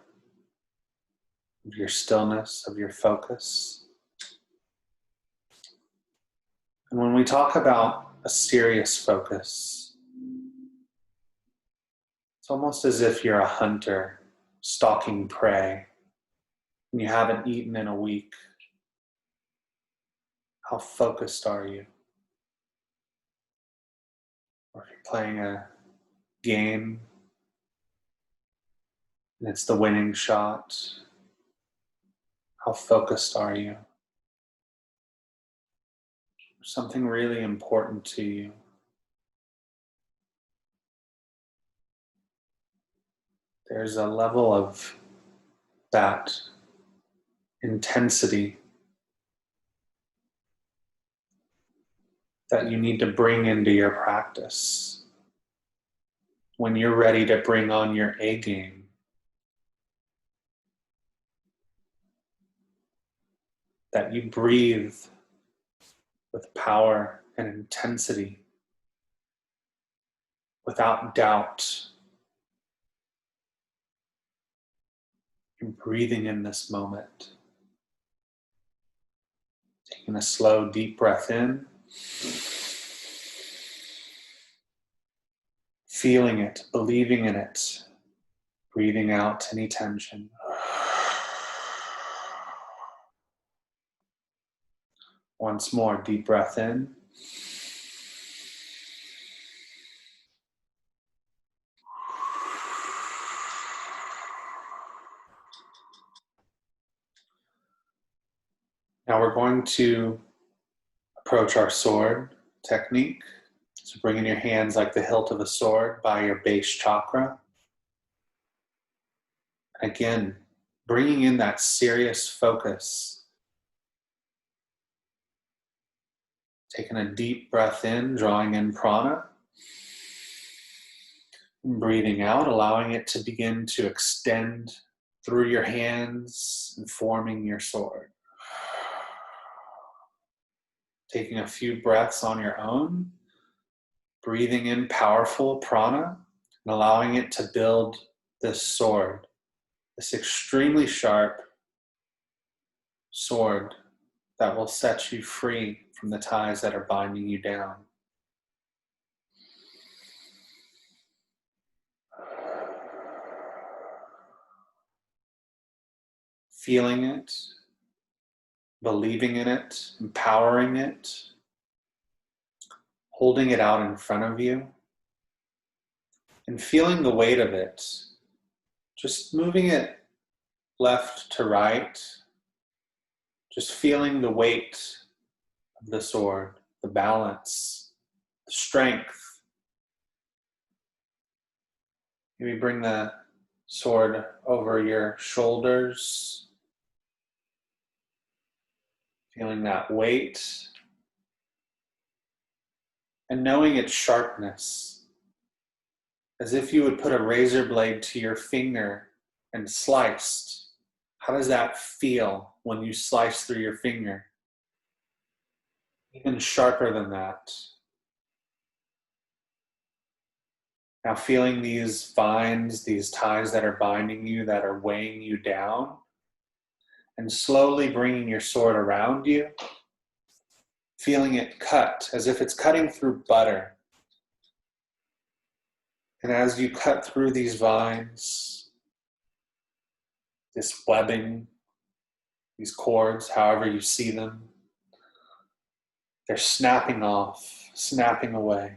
of your stillness, of your focus. And when we talk about a serious focus, it's almost as if you're a hunter stalking prey and you haven't eaten in a week. How focused are you? Or if you're playing a game and it's the winning shot, how focused are you? Something really important to you. There's a level of that intensity that you need to bring into your practice. When you're ready to bring on your A game, that you breathe with power and intensity, without doubt. You're breathing in this moment. Taking a slow, deep breath in. Feeling it, believing in it. Breathing out any tension. Once more, deep breath in. Now we're going to approach our sword technique. So bringing your hands like the hilt of a sword by your base chakra. Again, bringing in that serious focus. Taking a deep breath in, drawing in prana. And breathing out, allowing it to begin to extend through your hands and forming your sword. Taking a few breaths on your own, breathing in powerful prana and allowing it to build this sword, this extremely sharp sword that will set you free from the ties that are binding you down. Feeling it, believing in it, empowering it, holding it out in front of you, and feeling the weight of it, just moving it left to right, just feeling the weight of the sword, the balance, the strength. Maybe bring the sword over your shoulders, feeling that weight, and knowing its sharpness, as if you would put a razor blade to your finger and sliced. How does that feel when you slice through your finger? Even sharper than that. Now feeling these vines, these ties that are binding you, that are weighing you down, and slowly bringing your sword around you, feeling it cut as if it's cutting through butter. And as you cut through these vines, this webbing, these cords, however you see them, they're snapping off, snapping away,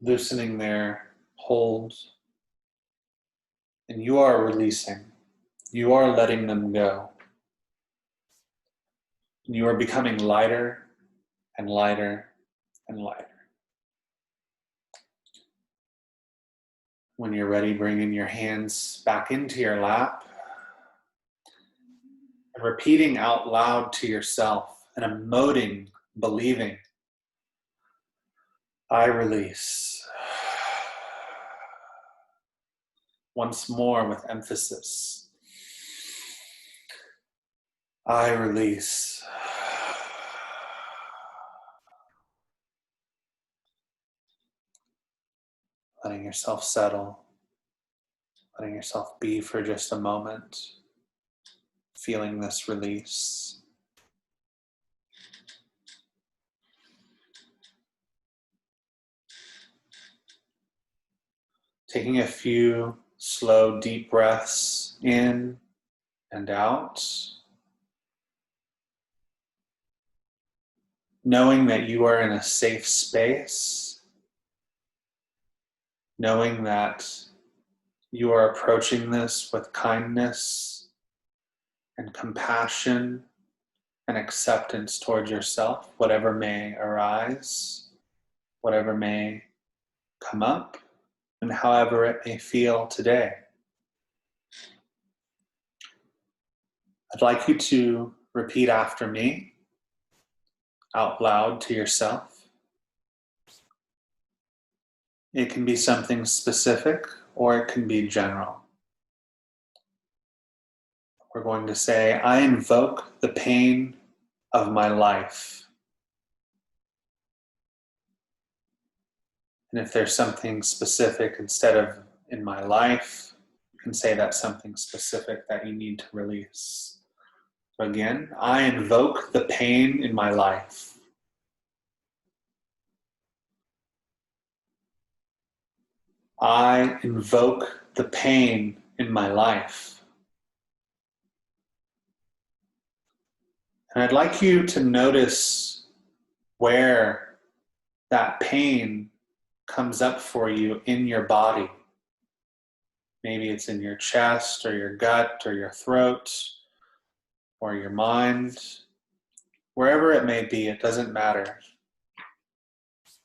loosening their hold, and you are releasing. You are letting them go. And you are becoming lighter and lighter and lighter. When you're ready, bringing your hands back into your lap and repeating out loud to yourself and emoting, believing, I release. Once more with emphasis. I release. Letting yourself settle. Letting yourself be for just a moment. Feeling this release. Taking a few slow, deep breaths in and out. Knowing that you are in a safe space. Knowing that you are approaching this with kindness and compassion and acceptance towards yourself, whatever may arise, whatever may come up, and however it may feel today. I'd like you to repeat after me out loud to yourself. It can be something specific or it can be general. We're going to say, I invoke the pain of my life. And if there's something specific instead of in my life, you can say that's something specific that you need to release. So again, I invoke the pain in my life. I invoke the pain in my life. And I'd like you to notice where that pain comes up for you in your body. Maybe it's in your chest or your gut or your throat or your mind. Wherever it may be, it doesn't matter.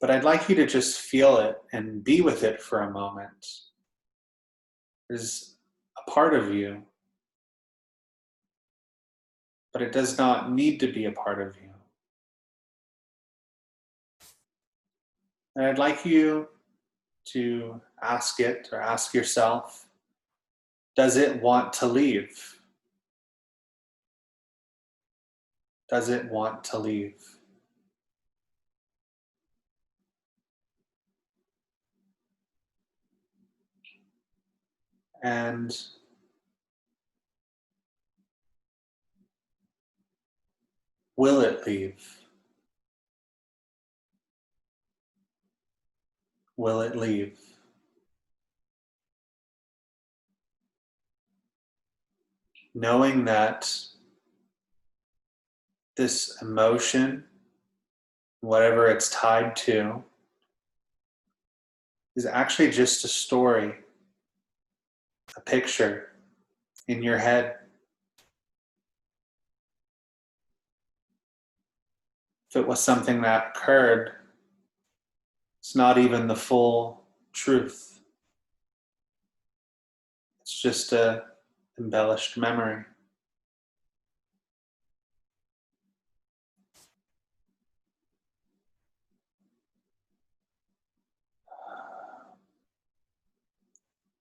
But I'd like you to just feel it and be with it for a moment. There's a part of you, but it does not need to be a part of you. And I'd like you to ask it or ask yourself, does it want to leave? Does it want to leave? And will it leave? Will it leave? Knowing that this emotion, whatever it's tied to, is actually just a story, a picture in your head. If it was something that occurred, it's not even the full truth. It's just a embellished memory.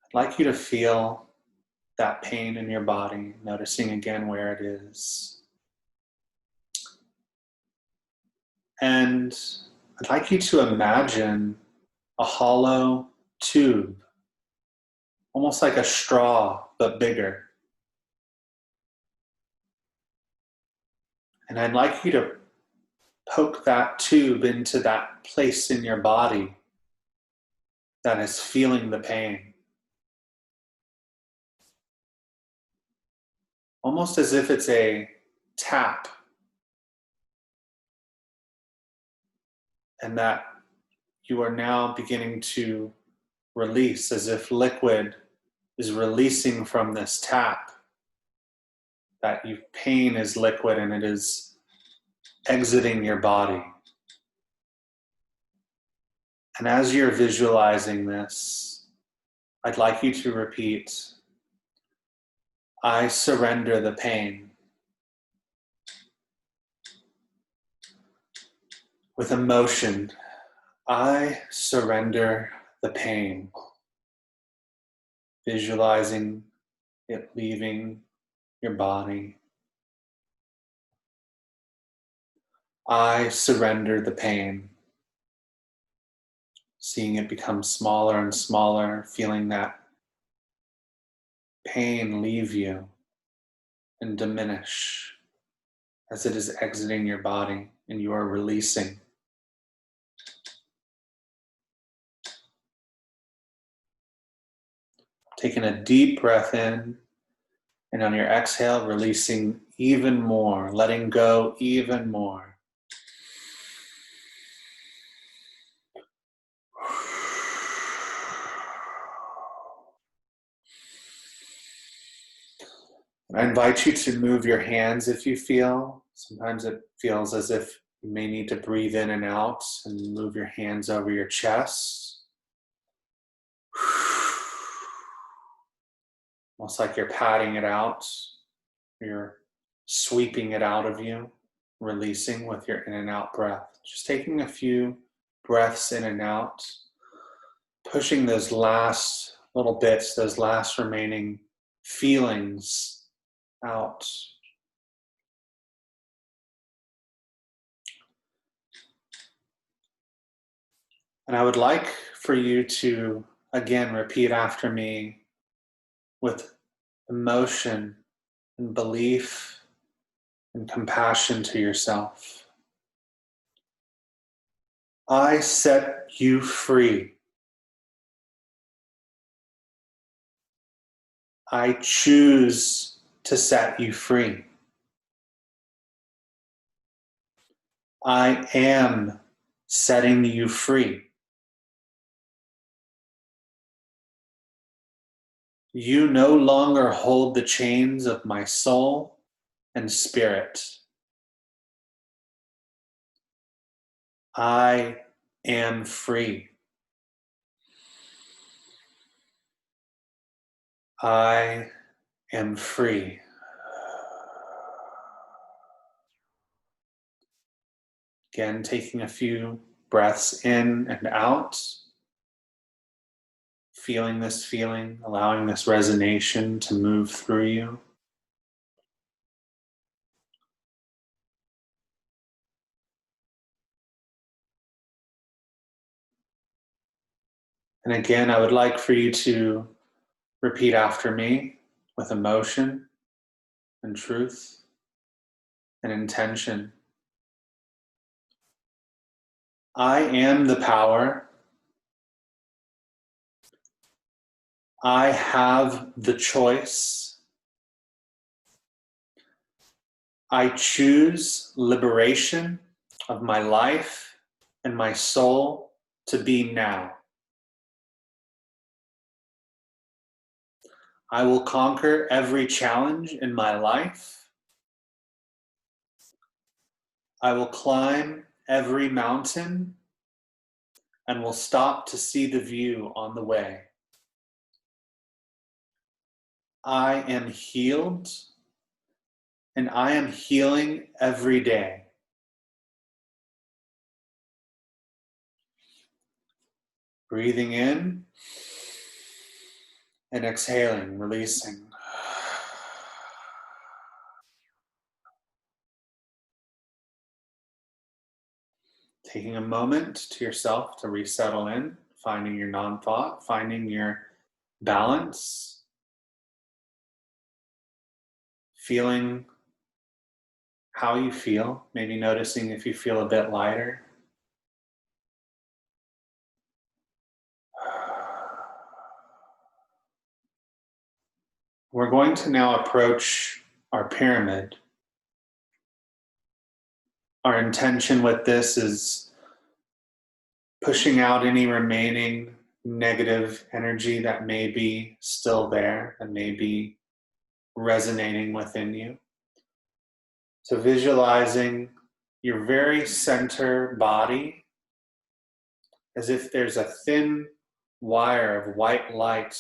I'd like you to feel that pain in your body, noticing again where it is. And I'd like you to imagine a hollow tube, almost like a straw, but bigger. And I'd like you to poke that tube into that place in your body that is feeling the pain. Almost as if it's a tap. And that you are now beginning to release, as if liquid is releasing from this tap. That pain is liquid and it is exiting your body. And as you're visualizing this, I'd like you to repeat, I surrender the pain. With emotion, I surrender the pain. Visualizing it leaving your body. I surrender the pain. Seeing it become smaller and smaller, feeling that pain leave you and diminish as it is exiting your body and you are releasing. Taking a deep breath in, and on your exhale, releasing even more, letting go even more. I invite you to move your hands if you feel. Sometimes it feels as if you may need to breathe in and out and move your hands over your chest. Almost like you're patting it out. You're sweeping it out of you, releasing with your in and out breath. Just taking a few breaths in and out, pushing those last little bits, those last remaining feelings out. And I would like for you to, again, repeat after me with emotion and belief and compassion to yourself. I set you free. I choose to set you free. I am setting you free. You no longer hold the chains of my soul and spirit. I am free. I am free. Again, taking a few breaths in and out. Feeling this feeling, allowing this resonation to move through you. And again, I would like for you to repeat after me with emotion and truth and intention. I am the power. I have the choice. I choose liberation of my life and my soul to be now. I will conquer every challenge in my life. I will climb every mountain and will stop to see the view on the way. I am healed, and I am healing every day. Breathing in and exhaling, releasing. Taking a moment to yourself to resettle in, finding your non-thought, finding your balance, feeling how you feel, maybe noticing if you feel a bit lighter. We're going to now approach our pyramid. Our intention with this is pushing out any remaining negative energy that may be still there, that may be resonating within you. So visualizing your very center body as if there's a thin wire of white light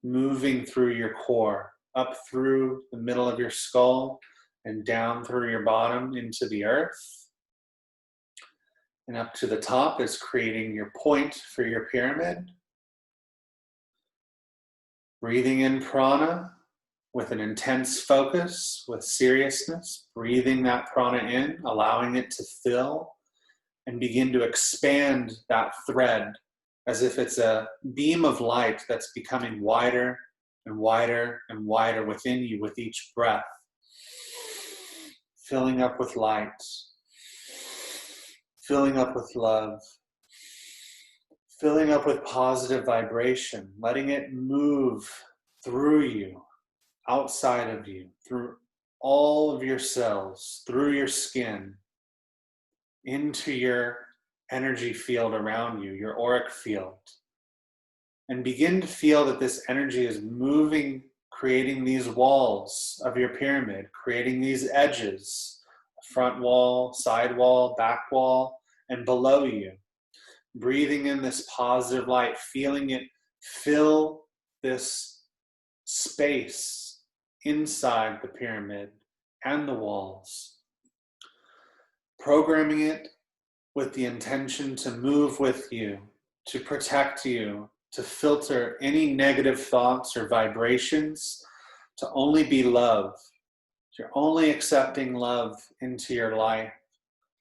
moving through your core, up through the middle of your skull and down through your bottom into the earth. And up to the top is creating your point for your pyramid. Breathing in prana with an intense focus, with seriousness, breathing that prana in, allowing it to fill and begin to expand that thread as if it's a beam of light that's becoming wider and wider and wider within you with each breath. Filling up with light, filling up with love, filling up with positive vibration, letting it move through you, outside of you, through all of your cells, through your skin, into your energy field around you, your auric field. And begin to feel that this energy is moving, creating these walls of your pyramid, creating these edges, front wall, side wall, back wall, and below you. Breathing in this positive light, feeling it fill this space inside the pyramid and the walls. Programming it with the intention to move with you, to protect you, to filter any negative thoughts or vibrations, to only be love. You're only accepting love into your life,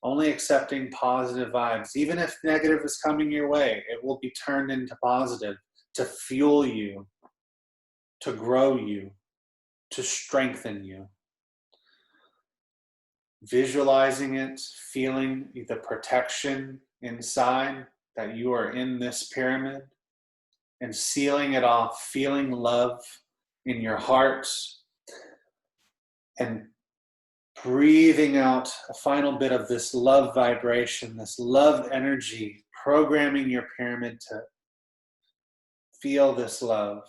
only accepting positive vibes. Even if negative is coming your way, it will be turned into positive to fuel you, to grow you, to strengthen you. Visualizing it, feeling the protection inside that you are in this pyramid, and sealing it off, feeling love in your heart, and breathing out a final bit of this love vibration, this love energy, programming your pyramid to feel this love.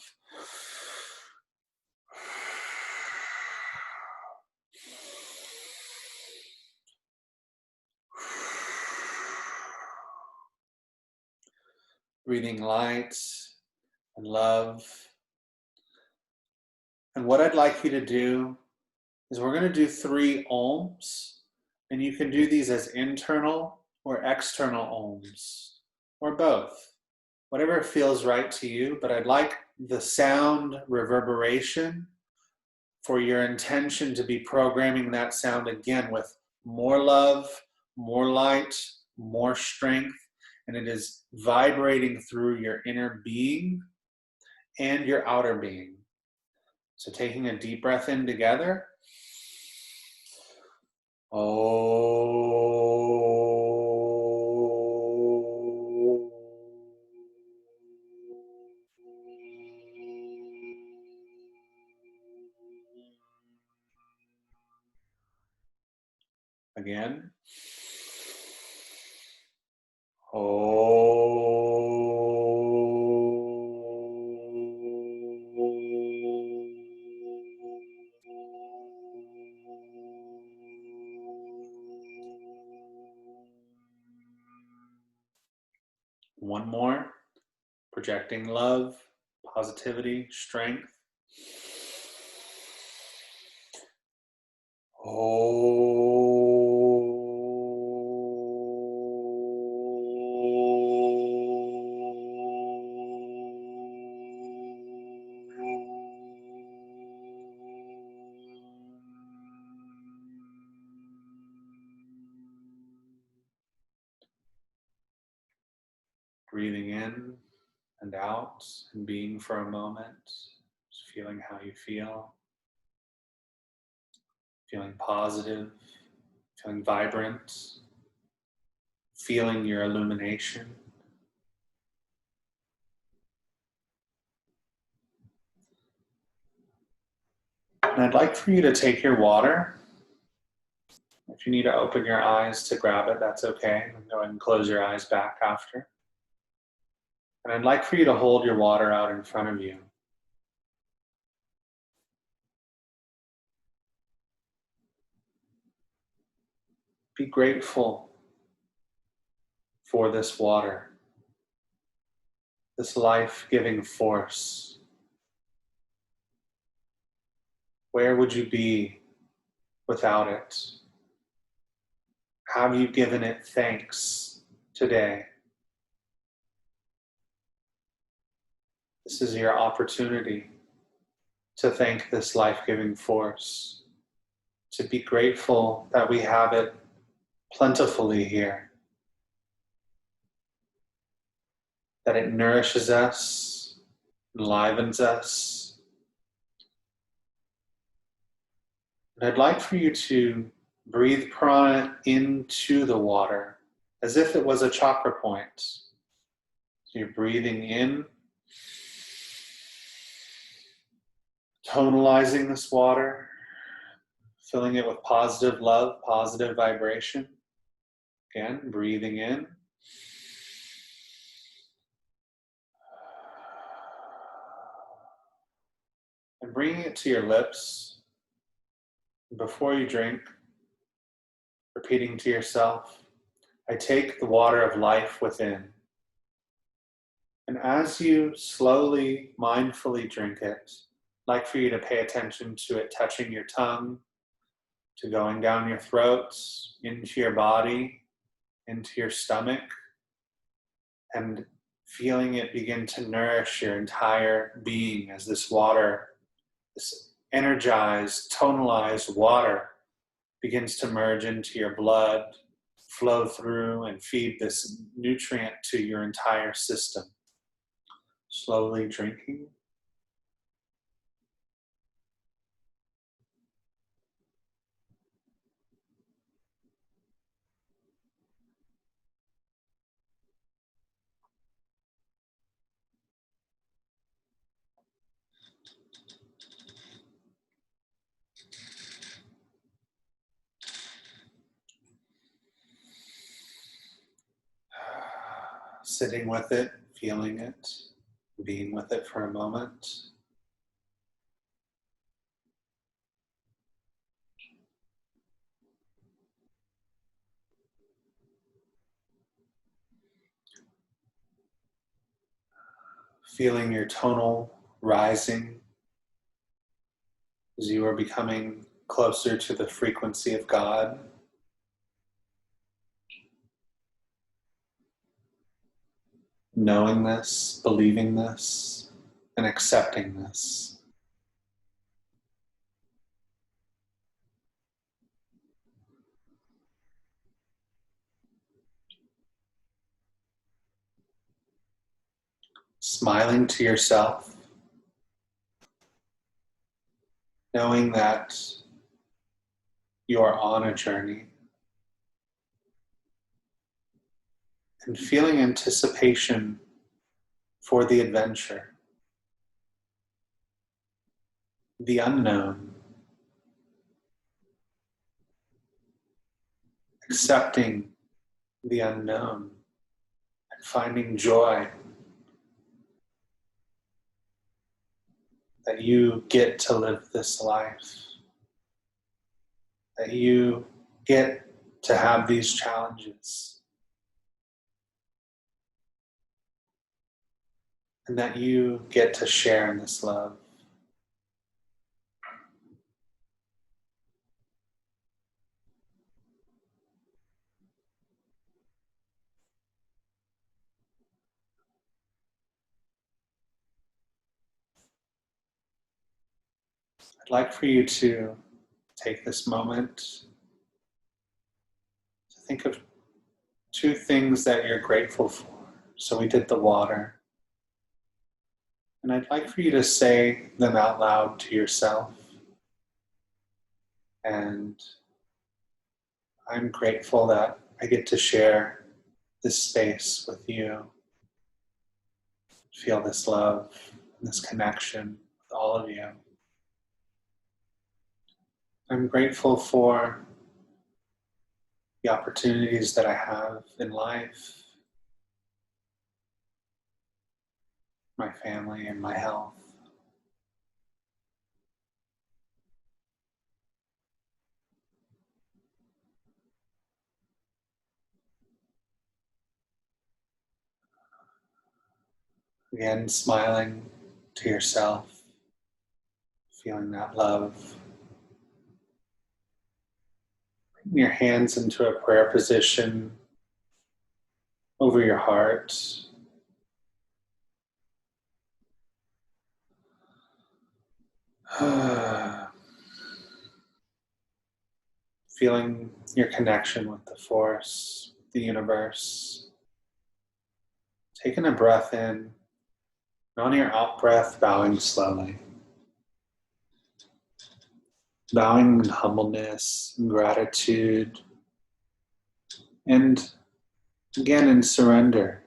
Breathing light and love. And what I'd like you to do is we're going to do 3 ohms, and you can do these as internal or external ohms, or both, whatever feels right to you. But I'd like the sound reverberation for your intention to be programming that sound again with more love, more light, more strength, and it is vibrating through your inner being and your outer being. So taking a deep breath in together. Oh. One more, projecting love, positivity, strength. Breathing in and out and being for a moment, just feeling how you feel, feeling positive, feeling vibrant, feeling your illumination. And I'd like for you to take your water. If you need to open your eyes to grab it, that's okay. Go ahead and close your eyes back after. And I'd like for you to hold your water out in front of you. Be grateful for this water, this life-giving force. Where would you be without it? Have you given it thanks today? This is your opportunity to thank this life-giving force, to be grateful that we have it plentifully here, that it nourishes us, enlivens us. And I'd like for you to breathe prana into the water as if it was a chakra point. So you're breathing in, tonalizing this water, filling it with positive love, positive vibration. Again, breathing in. And bringing it to your lips. Before you drink, repeating to yourself, I take the water of life within. And as you slowly, mindfully drink it, I'd like for you to pay attention to it touching your tongue, to going down your throat, into your body, into your stomach, and feeling it begin to nourish your entire being as this water, this energized, tonalized water, begins to merge into your blood, flow through, and feed this nutrient to your entire system. Slowly drinking. Sitting with it, feeling it, being with it for a moment. Feeling your tonal rising as you are becoming closer to the frequency of God. Knowing this, believing this, and accepting this. Smiling to yourself, knowing that you are on a journey, and feeling anticipation for the adventure, the unknown, accepting the unknown, and finding joy that you get to live this life, that you get to have these challenges, and that you get to share in this love. I'd like for you to take this moment to think of 2 things that you're grateful for. So we did the water. And I'd like for you to say them out loud to yourself. And I'm grateful that I get to share this space with you. Feel this love, this connection with all of you. I'm grateful for the opportunities that I have in life, my family, and my health. Again, smiling to yourself, feeling that love. Bring your hands into a prayer position over your heart. Feeling your connection with the force, the universe. Taking a breath in, and on your out breath, bowing slowly. Bowing in humbleness and gratitude, and again in surrender.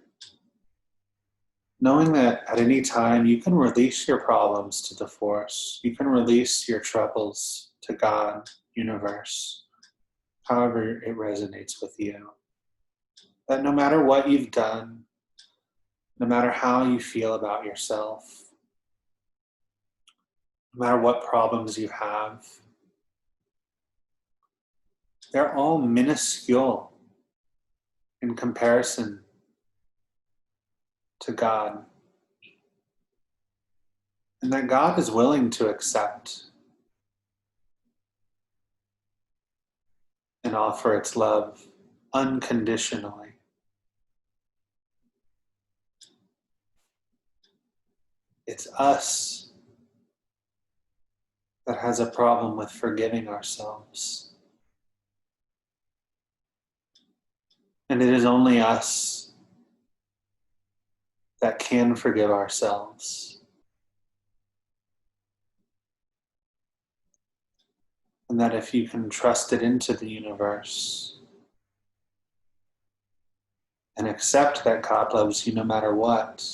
Knowing that at any time you can release your problems to the force. You can release your troubles to God, universe, however it resonates with you. That no matter what you've done, no matter how you feel about yourself, no matter what problems you have, they're all minuscule in comparison to God. And that God is willing to accept and offer its love unconditionally. It's us that has a problem with forgiving ourselves. And it is only us that can forgive ourselves. And that if you can trust it into the universe and accept that God loves you no matter what,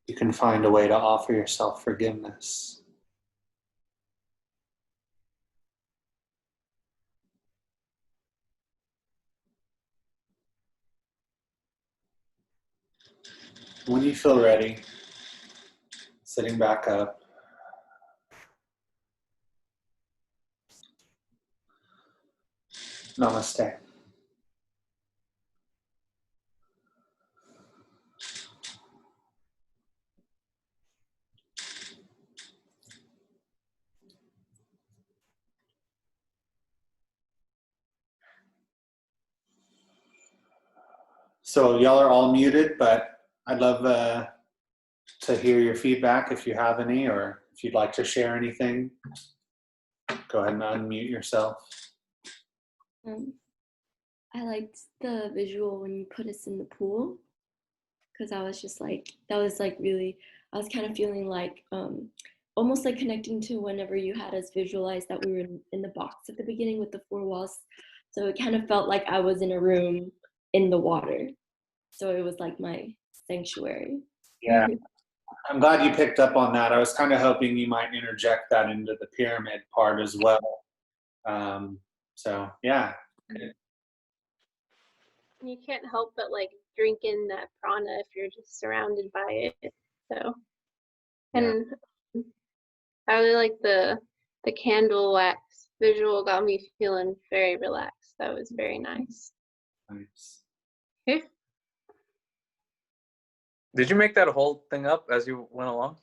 you can find a way to offer yourself forgiveness. When you feel ready, sitting back up, namaste. So y'all are all muted, but I'd love to hear your feedback if you have any, or if you'd like to share anything. Go ahead and unmute yourself. I liked the visual when you put us in the pool, because I was just like, that was like really, I was kind of feeling like almost like connecting to whenever you had us visualize that we were in the box at the beginning with the 4 walls. So it kind of felt like I was in a room in the water. So it was like my sanctuary. Yeah, I'm glad you picked up on that. I was kind of hoping you might interject that into the pyramid part as well. So yeah. you can't help but like drink in that prana if you're just surrounded by it. So, Yeah. and I really like the candle wax visual, got me feeling very relaxed. That was very nice. Nice. Okay. Did you make that whole thing up as you went along?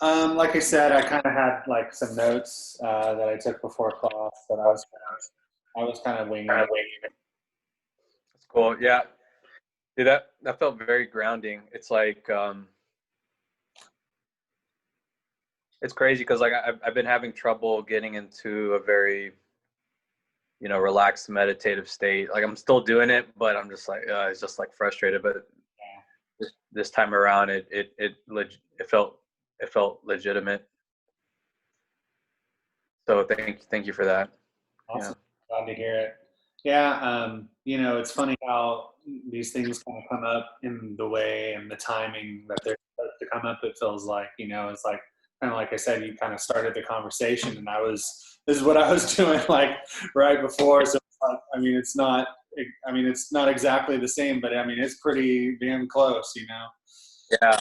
Like I said, I kind of had like some notes that I took before class, but I was kind of winging it. That's cool. Yeah. Yeah, that felt very grounding. It's like it's crazy because like I've been having trouble getting into a very, you know, relaxed meditative state. Like I'm still doing it, but I'm just like it's just like frustrated. But this time around, it felt legitimate. So thank you for that. Awesome. Glad to hear it. Yeah, you know, it's funny how these things kind of come up in the way and the timing that they're supposed to come up. It feels like, you know, it's like kind of like I said, you kind of started the conversation, and this is what I was doing like right before. So it's like, I mean, it's not exactly the same, but I mean, it's pretty damn close, you know. Yeah.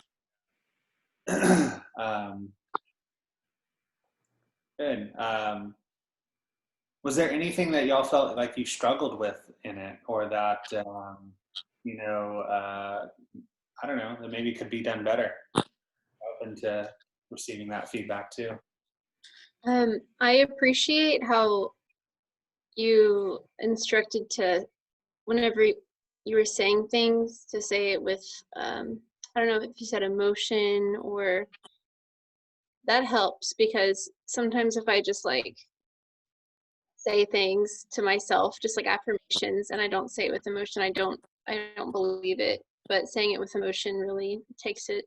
Good. Was there anything that y'all felt like you struggled with in it, or that you know, I don't know, that maybe could be done better? Open to receiving that feedback too. I appreciate how you instructed to, whenever you were saying things, to say it with, I don't know if you said emotion, or that helps, because sometimes if I just like say things to myself, just like affirmations, and I don't say it with emotion, I don't believe it. But saying it with emotion really takes it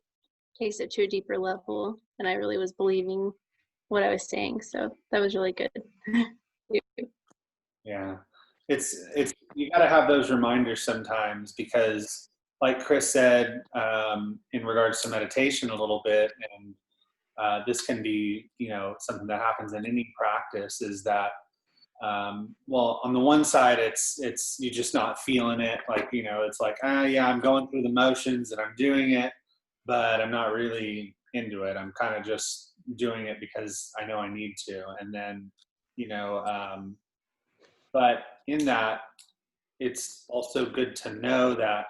to a deeper level, and I really was believing what I was saying. So that was really good. Yeah, it's you got to have those reminders sometimes, because like Chris said, in regards to meditation a little bit, and this can be, you know, something that happens in any practice, is that well, on the one side, it's you're just not feeling it, like, you know, it's like, yeah, I'm going through the motions and I'm doing it, but I'm not really into it. I'm kind of just doing it because I know I need to. And then, you know, but in that, it's also good to know that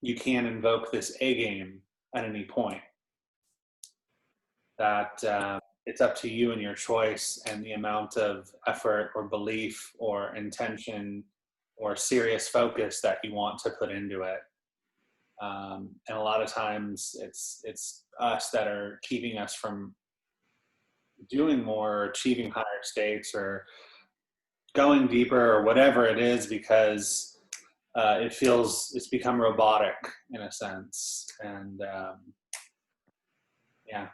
you can invoke this A game at any point. That it's up to you and your choice and the amount of effort or belief or intention or serious focus that you want to put into it. And a lot of times it's us that are keeping us from doing more, or achieving higher states, or going deeper, or whatever it is, because it's become robotic in a sense. And yeah.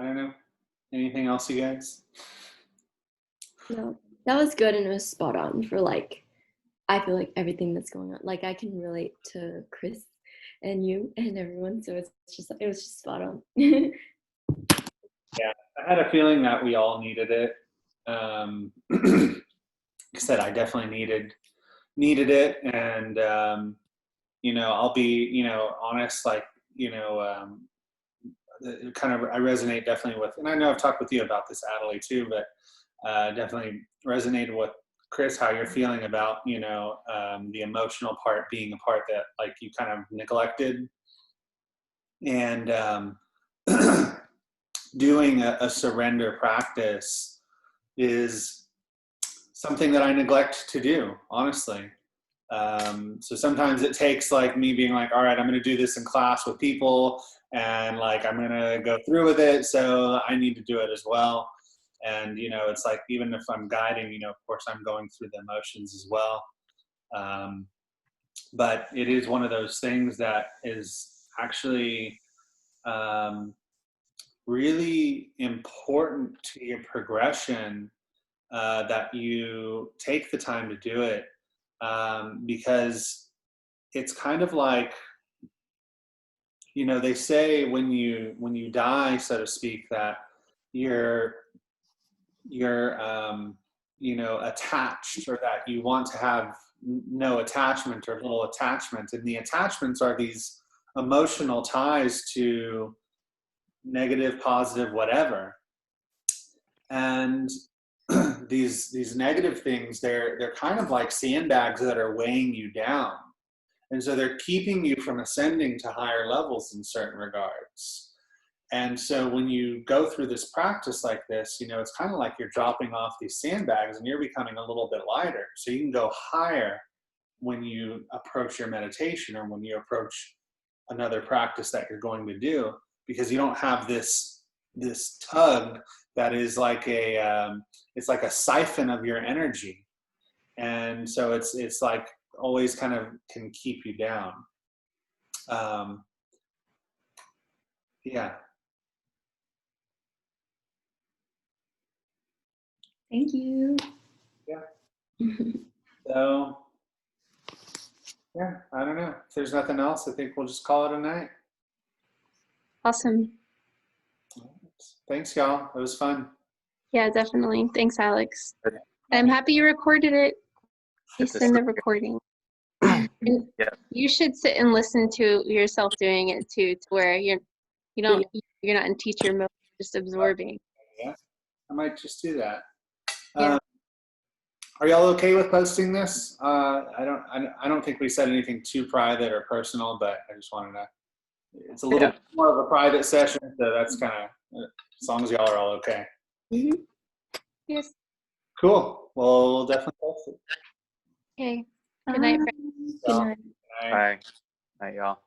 I don't know. Anything else, you guys? No, that was good, and it was spot on for like, I feel like everything that's going on. Like I can relate to Chris and you and everyone, so it was just spot on. Yeah, I had a feeling that we all needed it. Like I said, I definitely needed it, and you know, I'll be, you know, honest, like, you know, kind of, I resonate definitely with, and I know I've talked with you about this, Adelie, too, but definitely resonated with Chris, how you're feeling about, you know, the emotional part being a part that like you kind of neglected, and doing a surrender practice is something that I neglect to do, honestly. So sometimes it takes like me being like, all right, I'm going to do this in class with people, and like I'm going to go through with it, so I need to do it as well. And you know, it's like, even if I'm guiding, you know, of course I'm going through the emotions as well. But it is one of those things that is actually really important to your progression, that you take the time to do it, because it's kind of like, you know, they say when you die, so to speak, that you're you know, attached, or that you want to have no attachment or little attachment. And the attachments are these emotional ties to negative, positive, whatever. And these negative things, they're kind of like sandbags that are weighing you down. And so they're keeping you from ascending to higher levels in certain regards. And so when you go through this practice like this, you know, it's kind of like you're dropping off these sandbags and you're becoming a little bit lighter. So you can go higher when you approach your meditation or when you approach another practice that you're going to do, because you don't have this tug that is like it's like a siphon of your energy. And so it's like always kind of can keep you down. Yeah. Thank you. Yeah. So, yeah, I don't know. If there's nothing else, I think we'll just call it a night. Awesome. Thanks, y'all. It was fun. Yeah, definitely. Thanks, Alex. I'm happy you recorded it. Please send the recording. And Yeah. you should sit and listen to yourself doing it too, to where you're not in teacher mode, just absorbing. Yeah, I might just do that. Yeah. Are y'all okay with posting this? I don't think we said anything too private or personal, but I just wanted to. It's a little more of a private session, so that's kind of, as long as y'all are all okay. Mm-hmm. Yes. Cool. Well, we'll definitely post it. Okay. Good night, friends. Good night. Bye. Night, y'all.